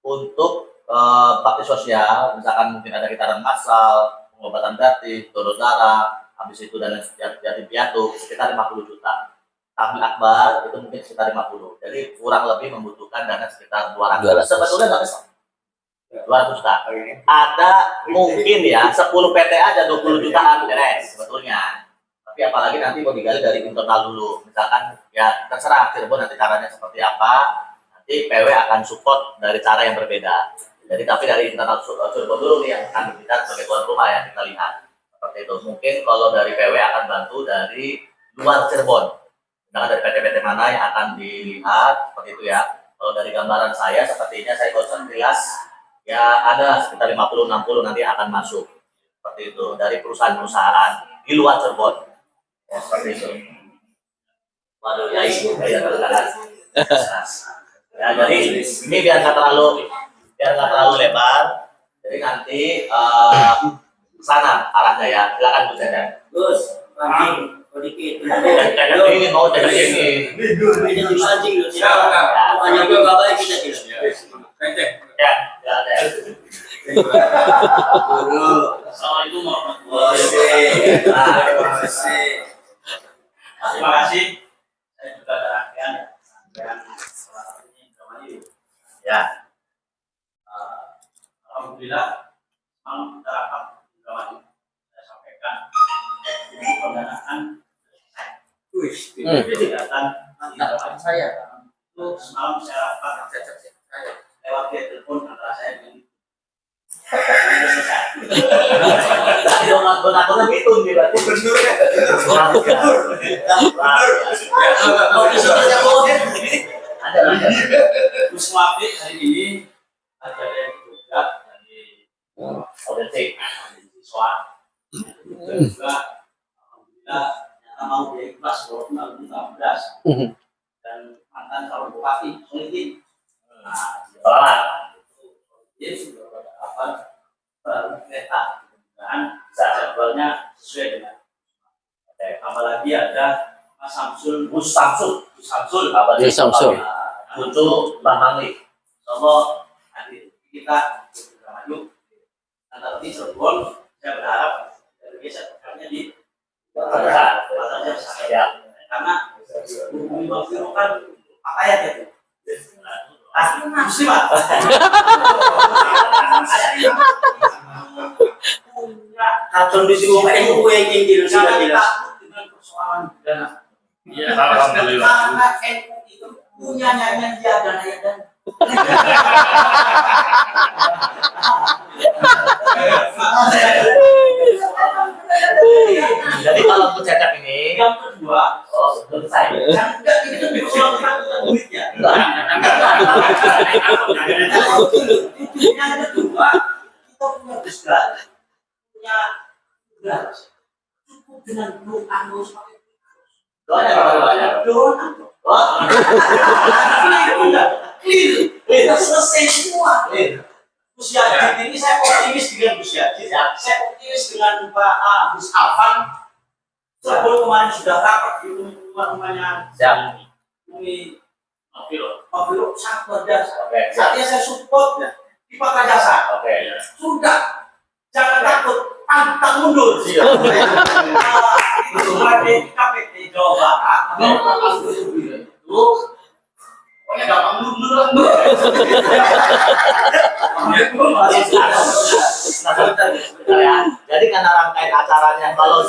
untuk bakti sosial, misalkan mungkin ada gitaran massal, pengobatan gratis, donor darah, habis itu dan yatim piatu sekitar 50 juta. Tahmid akbar itu mungkin sekitar 50. Jadi kurang lebih membutuhkan dana sekitar 200. Sebetulnya nggak besar. 200 juta. Ada mungkin ya 10 PT aja 20 jutaan beres sebetulnya. Tapi apalagi nanti mau digali dari internal dulu. Misalkan ya terserah Cirebon nanti caranya seperti apa. Nanti PW akan support dari cara yang berbeda. Jadi tapi dari internal Cirebon dulu nih yang akan berbicara sebagai tuan rumah ya kita lihat. Seperti itu. Mungkin kalau dari PW akan bantu dari luar Cirebon. Misalkan dari PT-PT mana yang akan dilihat seperti itu ya. Kalau dari gambaran saya sepertinya saya baru jelas ya ada sekitar 50-60 nanti akan masuk seperti itu dari perusahaan-perusahaan di luar Cirebon ya, seperti itu. Waduh ya ini ya kadang-kadang ya jadi ini biar nggak terlalu lebar jadi nanti sana arahnya ya silakan Bu Cecep. Gus, anjing, sedikit. Ini mau jadi ini. Ini jadi anjing lu. Hanya gue nggak baik kita gitu. Ya, ya ada. Assalamualaikum warahmatullahi Terima kasih. Terima kasih. Saya juga terakhir yang salah satunya Indramayu. Ya. Alhamdulillah malam kita rapat Indramayu. Saya sampaikan ini pendanaan kegiatan Indramayu saya. Itu semalam saya rapat lewat via telepon antara saya dengan Donaturnya gitu nih berarti. Ada Gus Muafik hari ini ada yang juga dari siswa juga alhamdulillah ternyata mau di kelas walaupun tahun 2018 dan mantan calon bupati Solihin. Nah, jadi sudah apa kereta dan jadwalnya sesuai dengan apalagi ada Mas Samsul Butuh Mbak Mangli. Soalnya nanti kita maju antara di Cirebon saya berharap bisa bekerja di ya karena bumi waktu kan pakaian itu asli muslimat Kacon di sini kayak gue yang tinggi sudah jelas. dengan persoalan dana. Ya, alhamdulillah. Karena NU itu punya nyanyian dia dana ya dan. Jadi kalau Bu Cecep ini Yang kedua, selesai. yang enggak ini kan persoalan duitnya. Yang kedua, kita punya besar, punya beras. Cukup dengan doa sebagai doa. Clear, selesai semua. Gus Yadid ini saya optimis dengan Gus Yadid ya. Saya optimis dengan Pak Gus Afan. Sebelum kemarin sudah rapat di rumahnya Umi Mafiro sangat luar biasa. Saatnya saya support di Pakar Jasa. Sudah, jangan takut, pantang mundur. Itu sebagai KPT Jawa Barat. Itu pokoknya gampang mundur. Jadi karena rangkaian acaranya kalau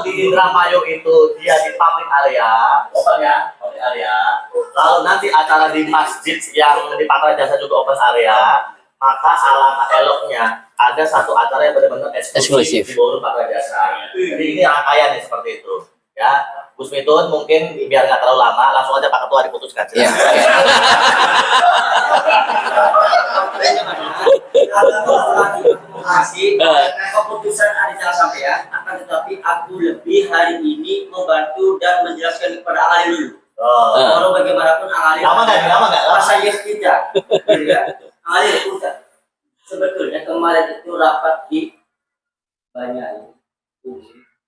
di Indramayu itu dia di public area, public area. Lalu nanti acara di masjid yang di Pakar Jasa juga open area, maka alangkah eloknya ada satu acara yang benar-benar eksklusif di bawah Pakar Jasa. Jadi ini rangkaian seperti itu. Ya, Gus Mitun mungkin biar nggak terlalu lama, langsung aja Pak Ketua diputuskan. Ya. Keputusan ada sampai ya, akan tetapi aku lebih hari ini membantu dan menjelaskan kepada ahli dulu. Kalau bagaimanapun ahli Lama nggak? Masa yes tidak, ahli pusat. Sebetulnya kemarin itu rapat di banyak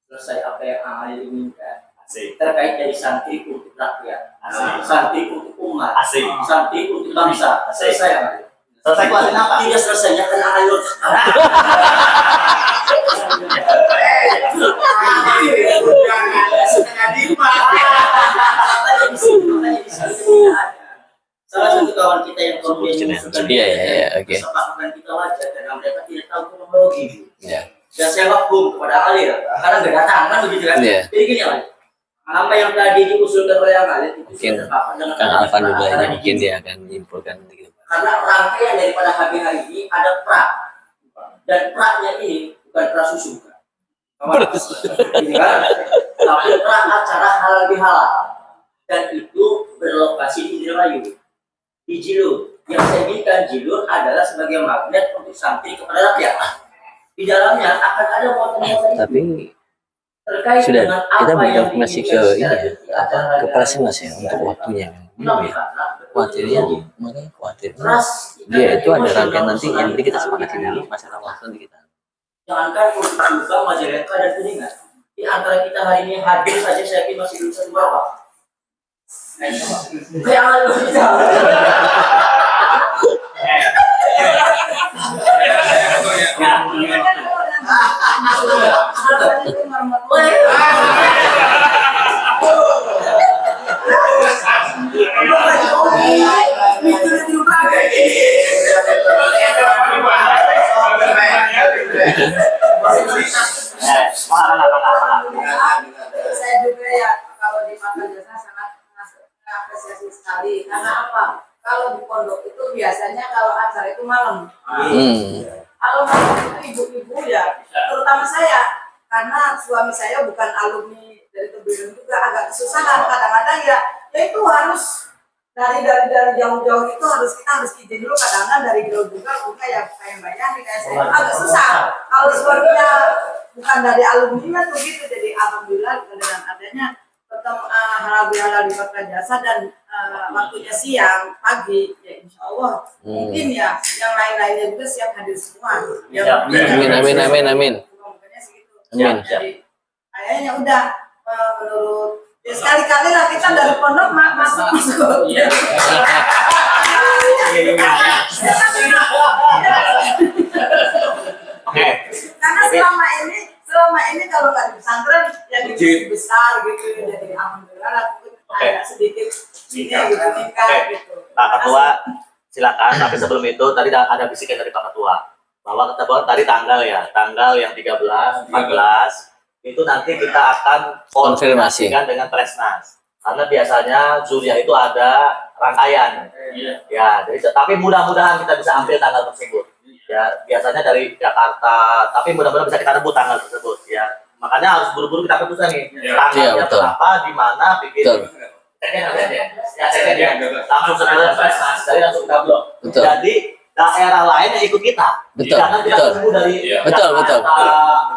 selesai apa yang ahli inginkan. terkait dari santri untuk rakyat, santri untuk umat, Asik. santri untuk bangsa. Selesai. Selesai kelas apa? Tidak selesainya kan ayo. Salah satu kawan kita yang kemudian mengusulkan oke. kesepakatan kita wajar karena mereka tidak tahu kronologi. Iya. Dan saya waktu kepada Halil karena nggak datang kan begitu kan. Iya. Jadi gini Halil, apa yang tadi diusulkan oleh yang Halil itu Mungkin sudah sepakat dengan Kang adanya Alvan pra, juga karena ini mungkin begini. dia akan menyimpulkan gitu. Karena rangkaian daripada HBH ini ada pra dan pra-nya ini bukan pra susu kan. Ini kan, tapi pra acara halal bihalal dan itu berlokasi di Indramayu di Jilur. Yang saya minta Jilur adalah sebagai magnet untuk santri kepada rakyat. Di dalamnya akan ada muatan-muatan Tapi terkait sudah dengan kita apa yang belum masih ke diinginkan ini ya, secara apa detail. ke Prasmas ya untuk waktunya belum ya. Khawatirnya makanya khawatir dia itu ada rangkaian nanti yang nanti kita sepakati dulu masalah waktu nanti kita. Jangankan untuk buka Majalengka dan Kuningan, di antara kita hari ini hadir saja saya yakin masih belum satu berapa. Jangan kita. Saya juga ya kalau di Mata Jasa sangat mengapresiasi sekali karena apa? Kalau di pondok itu biasanya kalau acara itu malam. Kalau malam itu ibu-ibu ya, terutama saya karena suami saya bukan alumni dari Tebuireng juga agak kesusahan kadang-kadang ya itu harus dari jauh-jauh itu kita harus izin dulu kadang-kadang dari jauh juga bukan ya kayak bayani kayak saya agak susah kalau suaminya bukan dari alumni tuh gitu. Jadi alhamdulillah dengan adanya pertemuan halal bihalal di Kota Jasa dan waktunya siang pagi ya insya Allah mungkin ya yang lain-lainnya juga siap hadir semua. Amin. Amin. Siap. Kayaknya udah menurut ya sekali-kali lah kita dari pondok masuk. Karena selama ini kalau nggak di pesantren ya di besar gitu jadi alhamdulillah lah agak sedikit ini gitu tingkat gitu. Pak Ketua, silakan. Tapi sebelum itu tadi ada bisikan dari Pak Ketua bahwa kita buat tadi tanggal yang 13, 14 itu nanti kita akan Konfirmasi. dengan Presnas. Karena biasanya Zulia itu ada rangkaian. Ya, jadi tapi mudah-mudahan kita bisa ambil tanggal tersebut. Ya, biasanya dari Jakarta, tapi mudah-mudahan bisa kita rebut tanggal tersebut. Ya, makanya harus buru-buru kita putuskan nih. Tanggalnya betul. berapa, di mana, bikin. Betul. Langsung setelah Presnas, jadi langsung kita blok. Betul. Jadi daerah lain yang ikut kita. Betul, Jangan kita betul. tunggu dari Betul, betul.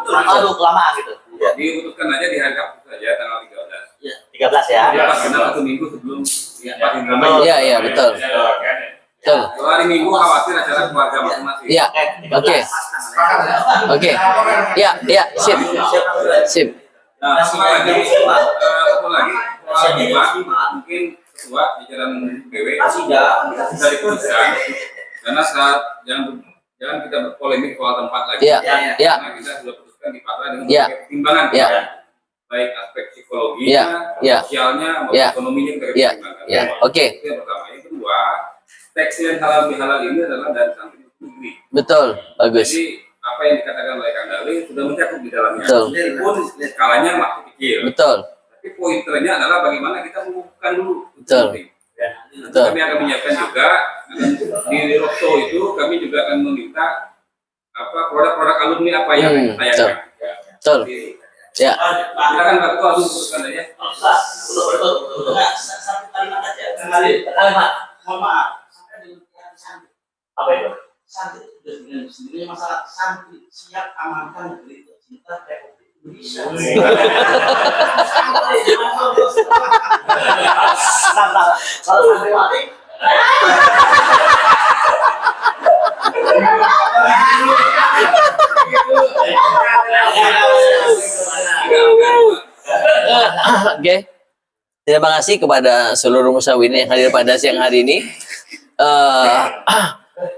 Aduh, kelamaan gitu. Diputuskan aja di hari Sabtu saja tanggal 13. 13 ya. Jadi pas benar 1 minggu sebelum Pak Indramayu. Iya, betul. Betul. Kalau hari Minggu khawatir acara keluarga masing-masing. Iya. Oke. Ya, sip. Sip. Nah, satu lagi, soal Jumat, mungkin ketua jajaran BW bisa diputuskan karena saat jangan kita berpolemik soal tempat lagi. Iya. Karena kita sudah putuskan di Patra dengan Iya. berbagai pertimbangan Iya. baik aspek psikologinya, Iya. sosialnya, maupun Iya. ekonominya kita Iya. pertimbangkan. Iya. Oke. Itu yang pertama. Yang kedua, teks yang halal bihalal ini adalah dari santri negeri. Betul. Bagus. Jadi apa yang dikatakan oleh Kang Dali sudah mencakup di dalamnya. Betul. Meskipun skalanya masih kecil. Betul. Tapi pointernya adalah bagaimana kita mengukuhkan dulu. Betul. Ya. Betul. Kami akan menyiapkan juga di Rosto itu kami juga akan meminta produk-produk alumni apa yang Betul. ditayangkan. Betul. Jadi, Ya. silakan Pak Ketua langsung putuskan aja. Satu kalimat aja. Kalimat. Mohon maaf. Sampai dengan santri. Apa itu? Santri sudah dengan sendiri masalah santri siap amankan negeri tercinta Republik Indonesia. Kalau santri mati. Oke. Terima kasih kepada seluruh musyawirin yang hadir pada siang hari ini.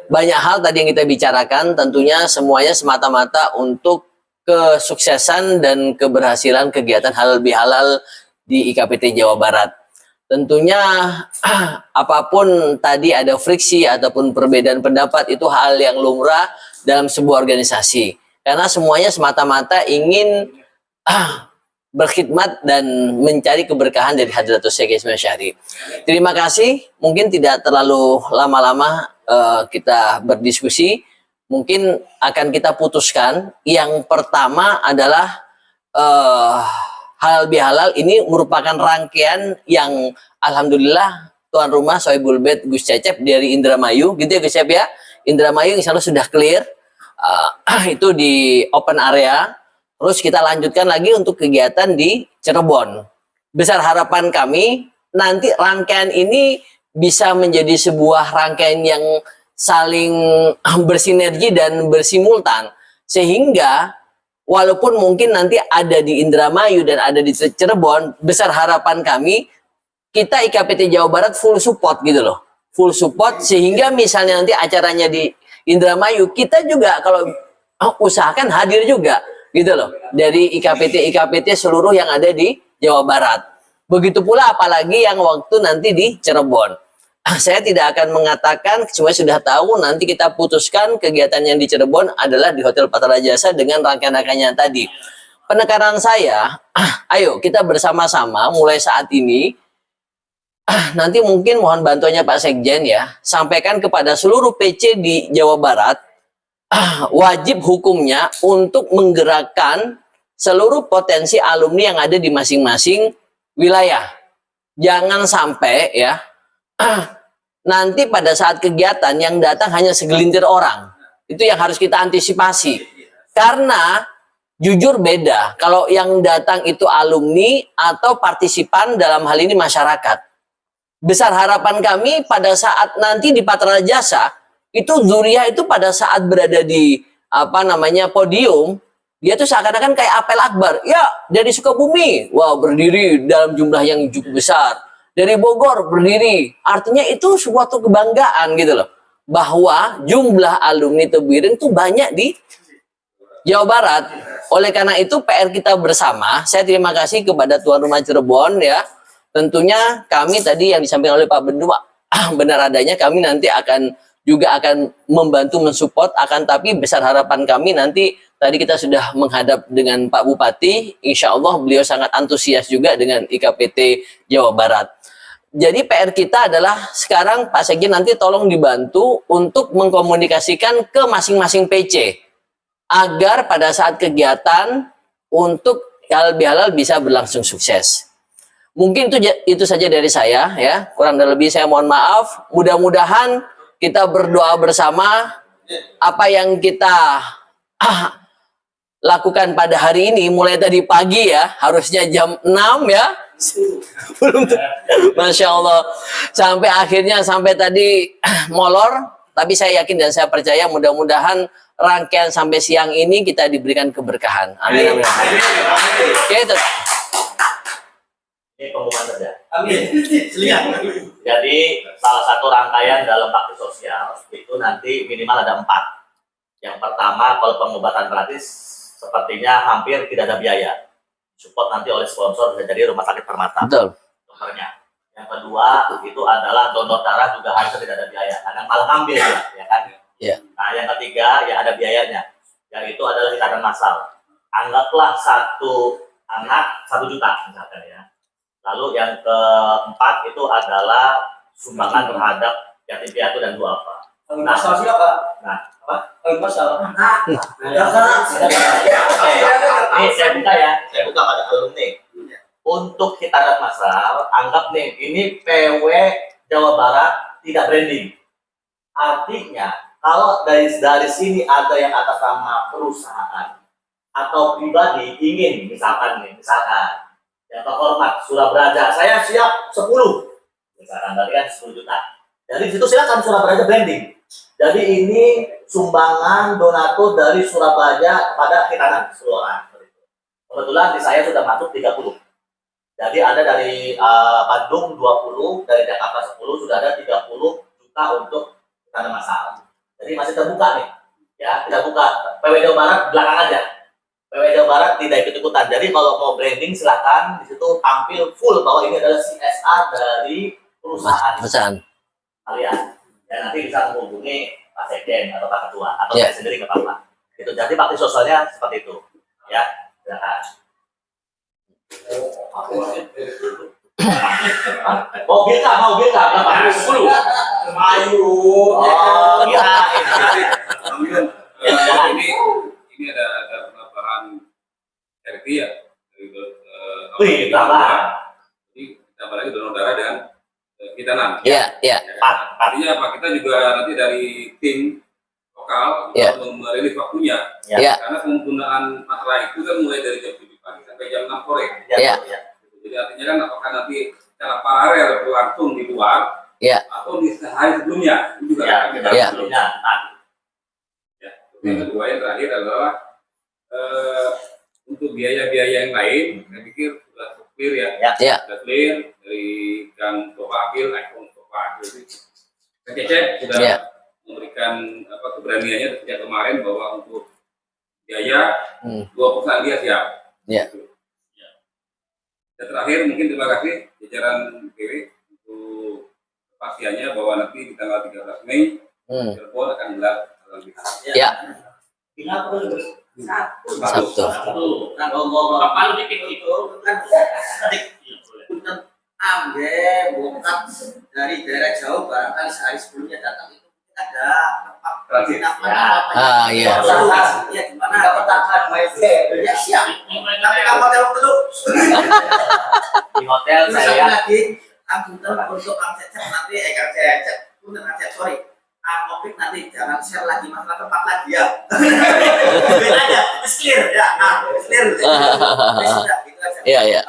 Banyak hal tadi yang kita bicarakan, tentunya semuanya semata-mata untuk kesuksesan dan keberhasilan kegiatan halal bihalal di IKPT Jawa Barat. Tentunya apapun tadi ada friksi ataupun perbedaan pendapat itu hal yang lumrah dalam sebuah organisasi. Karena semuanya semata-mata ingin berkhidmat dan mencari keberkahan dari Hadratus Syekh Ismail Syahri. Terima kasih. Mungkin tidak terlalu lama-lama kita berdiskusi. Mungkin akan kita putuskan. Yang pertama adalah halal bihalal ini merupakan rangkaian yang alhamdulillah tuan rumah Sohibul Bait Gus Cecep dari Indramayu, gitu ya Gus Cecep ya. Indramayu insya Allah sudah clear. Itu di open area. Terus kita lanjutkan lagi untuk kegiatan di Cirebon. Besar harapan kami nanti rangkaian ini bisa menjadi sebuah rangkaian yang saling bersinergi dan bersimultan. Sehingga walaupun mungkin nanti ada di Indramayu dan ada di Cirebon, besar harapan kami kita IKPT Jawa Barat full support gitu loh. Full support sehingga misalnya nanti acaranya di Indramayu, kita juga kalau usahakan hadir juga. Gitu loh, dari IKPT seluruh yang ada di Jawa Barat. Begitu pula apalagi yang waktu nanti di Cirebon. Saya tidak akan mengatakan, cuma sudah tahu nanti kita putuskan kegiatan yang di Cirebon adalah di Hotel Patra Jasa dengan rangkaian-rangkaian tadi. Penekanan saya, ayo kita bersama-sama mulai saat ini, nanti mungkin mohon bantuannya Pak Sekjen ya, sampaikan kepada seluruh PC di Jawa Barat, wajib hukumnya untuk menggerakkan seluruh potensi alumni yang ada di masing-masing wilayah. Jangan sampai ya nanti pada saat kegiatan yang datang hanya segelintir orang. Itu yang harus kita antisipasi. Karena jujur beda kalau yang datang itu alumni atau partisipan, dalam hal ini masyarakat. Besar harapan kami pada saat nanti di Patra Jasa itu Zuriyah itu pada saat berada di podium, dia tuh seakan-akan kayak apel akbar. Ya, dari Sukabumi, wow, berdiri dalam jumlah yang cukup besar. Dari Bogor berdiri. Artinya itu suatu kebanggaan gitu loh. Bahwa jumlah alumni Tebuireng itu banyak di Jawa Barat. Oleh karena itu PR kita bersama, saya terima kasih kepada tuan rumah Cirebon ya. Tentunya kami tadi yang disampaikan oleh Pak Bendu, benar adanya kami nanti akan membantu mensupport, akan tapi besar harapan kami nanti tadi kita sudah menghadap dengan Pak Bupati, insya Allah beliau sangat antusias juga dengan IKPT Jawa Barat. Jadi PR kita adalah sekarang Pak Sekjen nanti tolong dibantu untuk mengkomunikasikan ke masing-masing PC agar pada saat kegiatan untuk halal bihalal bisa berlangsung sukses. Mungkin itu saja dari saya ya, kurang dan lebih saya mohon maaf. Mudah-mudahan kita berdoa bersama apa yang kita lakukan pada hari ini mulai tadi pagi ya, harusnya jam 6 ya. Belum Masya Allah sampai akhirnya sampai tadi molor, tapi saya yakin dan saya percaya mudah-mudahan rangkaian sampai siang ini kita diberikan keberkahan. Amin amin. Oke, Ini pengumuman saja. Amin. Jadi salah satu rangkaian dalam bakti sosial itu nanti minimal ada 4. Yang pertama, kalau pengobatan gratis sepertinya hampir tidak ada biaya. Support nanti oleh sponsor, bisa jadi Rumah Sakit Permata. Betul. Dokternya. Yang kedua itu adalah donor darah juga harus tidak ada biaya, karena malah ambil ya kan. Iya. Nah yang ketiga ya ada biayanya, yaitu adalah hitanan massal. Anggaplah 1 anak 1 juta misalkan ya. Lalu yang keempat itu adalah sumbangan terhadap yatim piatu dan duafa. Nah, siapa? Nah, apa? Masalah. Ini saya buka ya, saya buka pada alumni. Untuk hitanan massal, anggap nih, ini PW Jawa Barat tidak branding. Artinya, kalau dari sini ada yang atas nama perusahaan atau pribadi ingin, misalkan yang terhormat Surabraja, saya siap 10, misalkan berarti kan 10 juta. Dari situ silakan Surabraja branding. Jadi ini sumbangan donatur dari Surabaya kepada hitanan seluruh orang. Kebetulan di saya sudah masuk 30. Jadi ada dari Bandung 20, dari Jakarta 10, sudah ada 30 juta untuk tanda masal. Jadi masih terbuka nih, ya kita buka. PW Jawa Barat belakang aja. PW Jawa Barat tidak ikut-ikutan. Jadi kalau mau branding silakan di situ tampil full bahwa ini adalah CSR dari perusahaan kalian. Dan nanti bisa menghubungi Pak Sekjen atau Pak Ketua atau saya sendiri ke Pak. Itu jadi bakti sosialnya seperti itu, ya. Silakan. Mobil kah? Berapa? 10. Mayu. Oh, kira Ini ada penambahan RT ya dari wih, tambahan. Jadi tambah lagi donor darah dan hitanan. Iya. Artinya apa? Kita juga nanti dari tim lokal merilis waktunya. Iya. Karena penggunaan materai itu kan mulai dari jam 7 pagi sampai jam 6 sore. Iya. Jadi artinya kan apakah nanti secara paralel berlangsung di luar atau di sehari sebelumnya itu juga Yang kedua yang terakhir adalah untuk biaya-biaya yang lain, saya pikir sudah clear ya. Sudah clear dari Kang Topakil, iPhone Topakil itu. Kang Cecep sudah memberikan keberaniannya sejak kemarin bahwa untuk biaya 2% dia siap. Dan terakhir mungkin terima kasih jajaran PW untuk kepastiannya bahwa nanti di tanggal 13 Mei Cirebon akan gelar lebih. Sabtu. Nah, ngomong apa lu itu kan ambil bongkar dari daerah jauh barangkali sehari sebelumnya datang itu ada tempat penginapan Iya. Ya gimana pertahanan ya siap. Tapi kamu hotel dulu. Di hotel saya lagi angkutan untuk Kang Cecep nanti Kang Cecep sorry. Topik nanti jangan share lagi masalah tempat lagi ya. Beda aja, clear ya. Clear. Sudah gitu aja. Iya.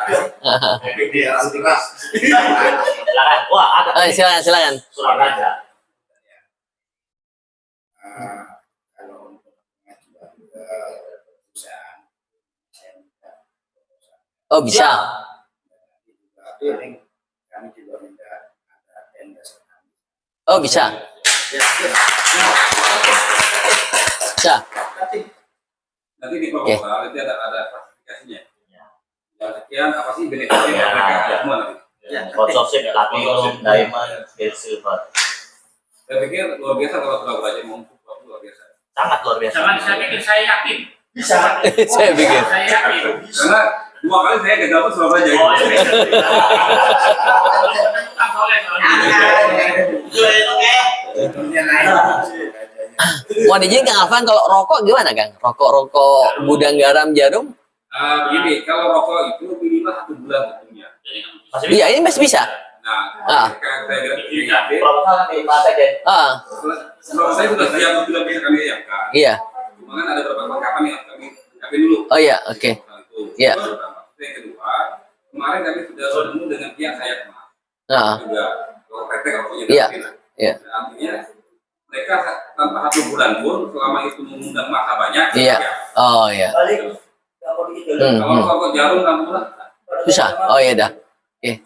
silakan. Wah, ada. Silakan. Surabaya. Kalau untuk pengajuan ke perusahaan, saya minta Oh, bisa. kami juga minta ada tenda. Oh, bisa. Nanti di proposal itu ada klasifikasinya. Yang sekian apa sih benefitnya mereka semua nanti. Sponsorship Platinum, Diamond, Silver. Saya pikir luar biasa kalau Surabaya mau luar biasa. Sangat luar biasa. Saya pikir saya yakin. Bisa. Saya pikir. Saya yakin. Karena 2 kali saya gagal pun Surabaya. Mau dijin Kang Afan kalau rokok gimana Kang? Rokok gudang garam jarum? Begini, kalau rokok itu minimal 1 bulan tentunya. Iya, ini masih bisa. Nah, saya kira Proposal di Pak Sekjen. kalau saya sudah siap sudah bisa kami siapkan. Iya. Cuma kan ada beberapa tahapan yang kami dulu. Oh iya, oke. Iya. Yang kedua, kemarin kami sudah bertemu dengan pihak saya juga PT kalau punya Iya. Artinya mereka tanpa 1 bulan pun selama itu mengundang masa banyak. Iya. Oh iya. Kalau rokok jarum 6 bulan. Bisa. Oh iya dah. Oke.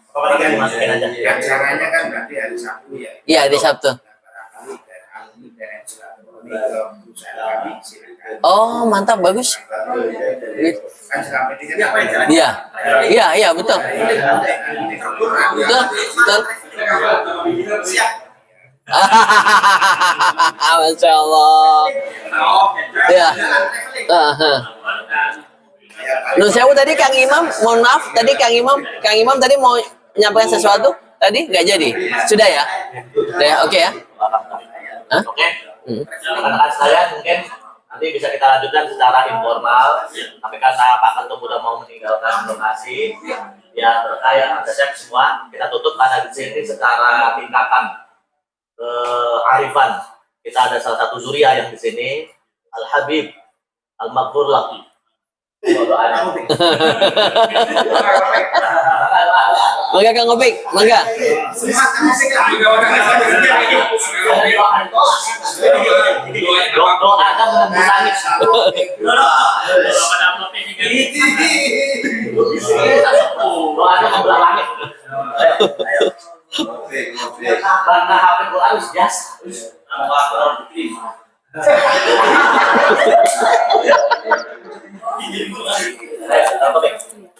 Masukin aja. Yang caranya kan nanti hari Sabtu ya. Iya, hari Sabtu. Barangkali dari alumni dari silaturahmi ke perusahaan kami silakan. Oh, mantap, bagus. Kan selama ini kan apa Iya. Iya, betul. Betul. Siap. Masya Allah. Ya. Nun sewu tadi Kang Imam, mohon maaf tadi Kang Imam tadi mau menyampaikan sesuatu tadi nggak jadi. Sudah ya? Sudah ya? Oke ya? Hah? Oke. Rekan-rekan saya mungkin nanti bisa kita lanjutkan secara informal. Tapi karena Pak Ketum sudah mau meninggalkan lokasi, ya berkaya Anda semua kita tutup karena di sini secara tingkatan kearifan. Kita ada salah satu Zuria yang di sini, Al Habib, Al Maghfur Laki. Mangga Kang Opik, mangga. Doakan menembus langit. Doakan membelah langit. Karena hafal Quran wis biasa.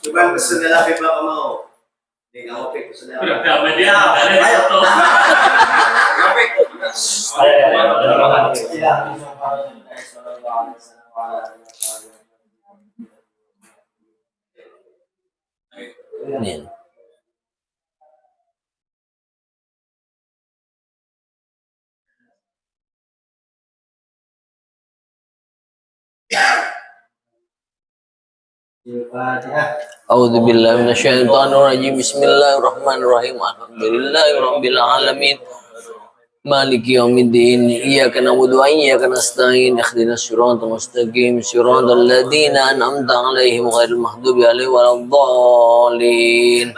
Cuman pesennya lah Bapak mau. Nih kamu pik pesennya. Amin. A'udzu billahi minasyaitonir rajim. Bismillahirrahmanirrahim. Alhamdulillahirabbil alamin. Maliki yaumiddin. Iyyaka na'budu wa iyyaka nasta'in. Ihdinas siratal mustaqim. Siratal ladzina an'amta 'alaihim ghairil maghdubi 'alaihim waladdallin.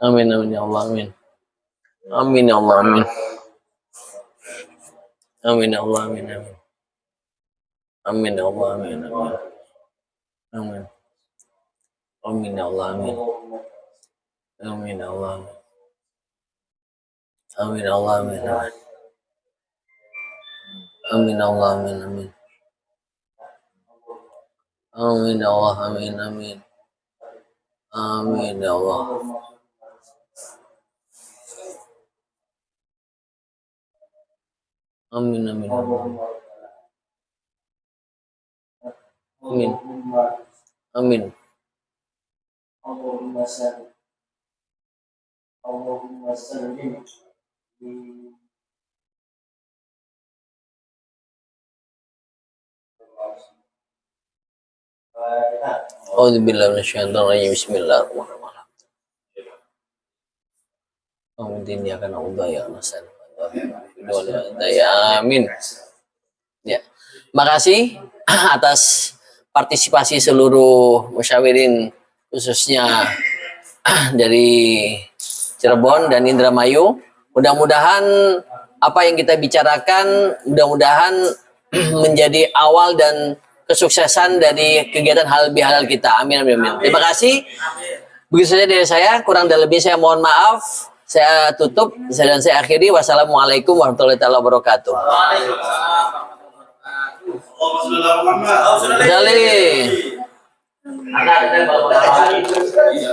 Amin amin ya Allah amin. Amin ya Allah amin. Amin ya Allah amin amin. Amin ya Allah amin amin. Amin. Amin ya Allah amin. Amin ya Allah amin. Amin ya Allah amin. Amin ya Allah amin amin. Amin ya Allah amin amin. Amin ya Allah. Amin amin ya Allah. Amin. Amin. A'udzu billahi minasyaitonir rajim. Bismillahirrahmanirrahim. Amin ya kana udaya nasan. Amin. Ya. Makasih atas partisipasi seluruh musyawirin khususnya dari Cirebon dan Indramayu. Mudah-mudahan apa yang kita bicarakan mudah-mudahan menjadi awal dan kesuksesan dari kegiatan halal bihalal kita. Amin amin amin. Terima kasih. Begitu saja dari saya, kurang dan lebih saya mohon maaf. Saya tutup dan saya akhiri. Wassalamualaikum warahmatullahi wabarakatuh. Iya.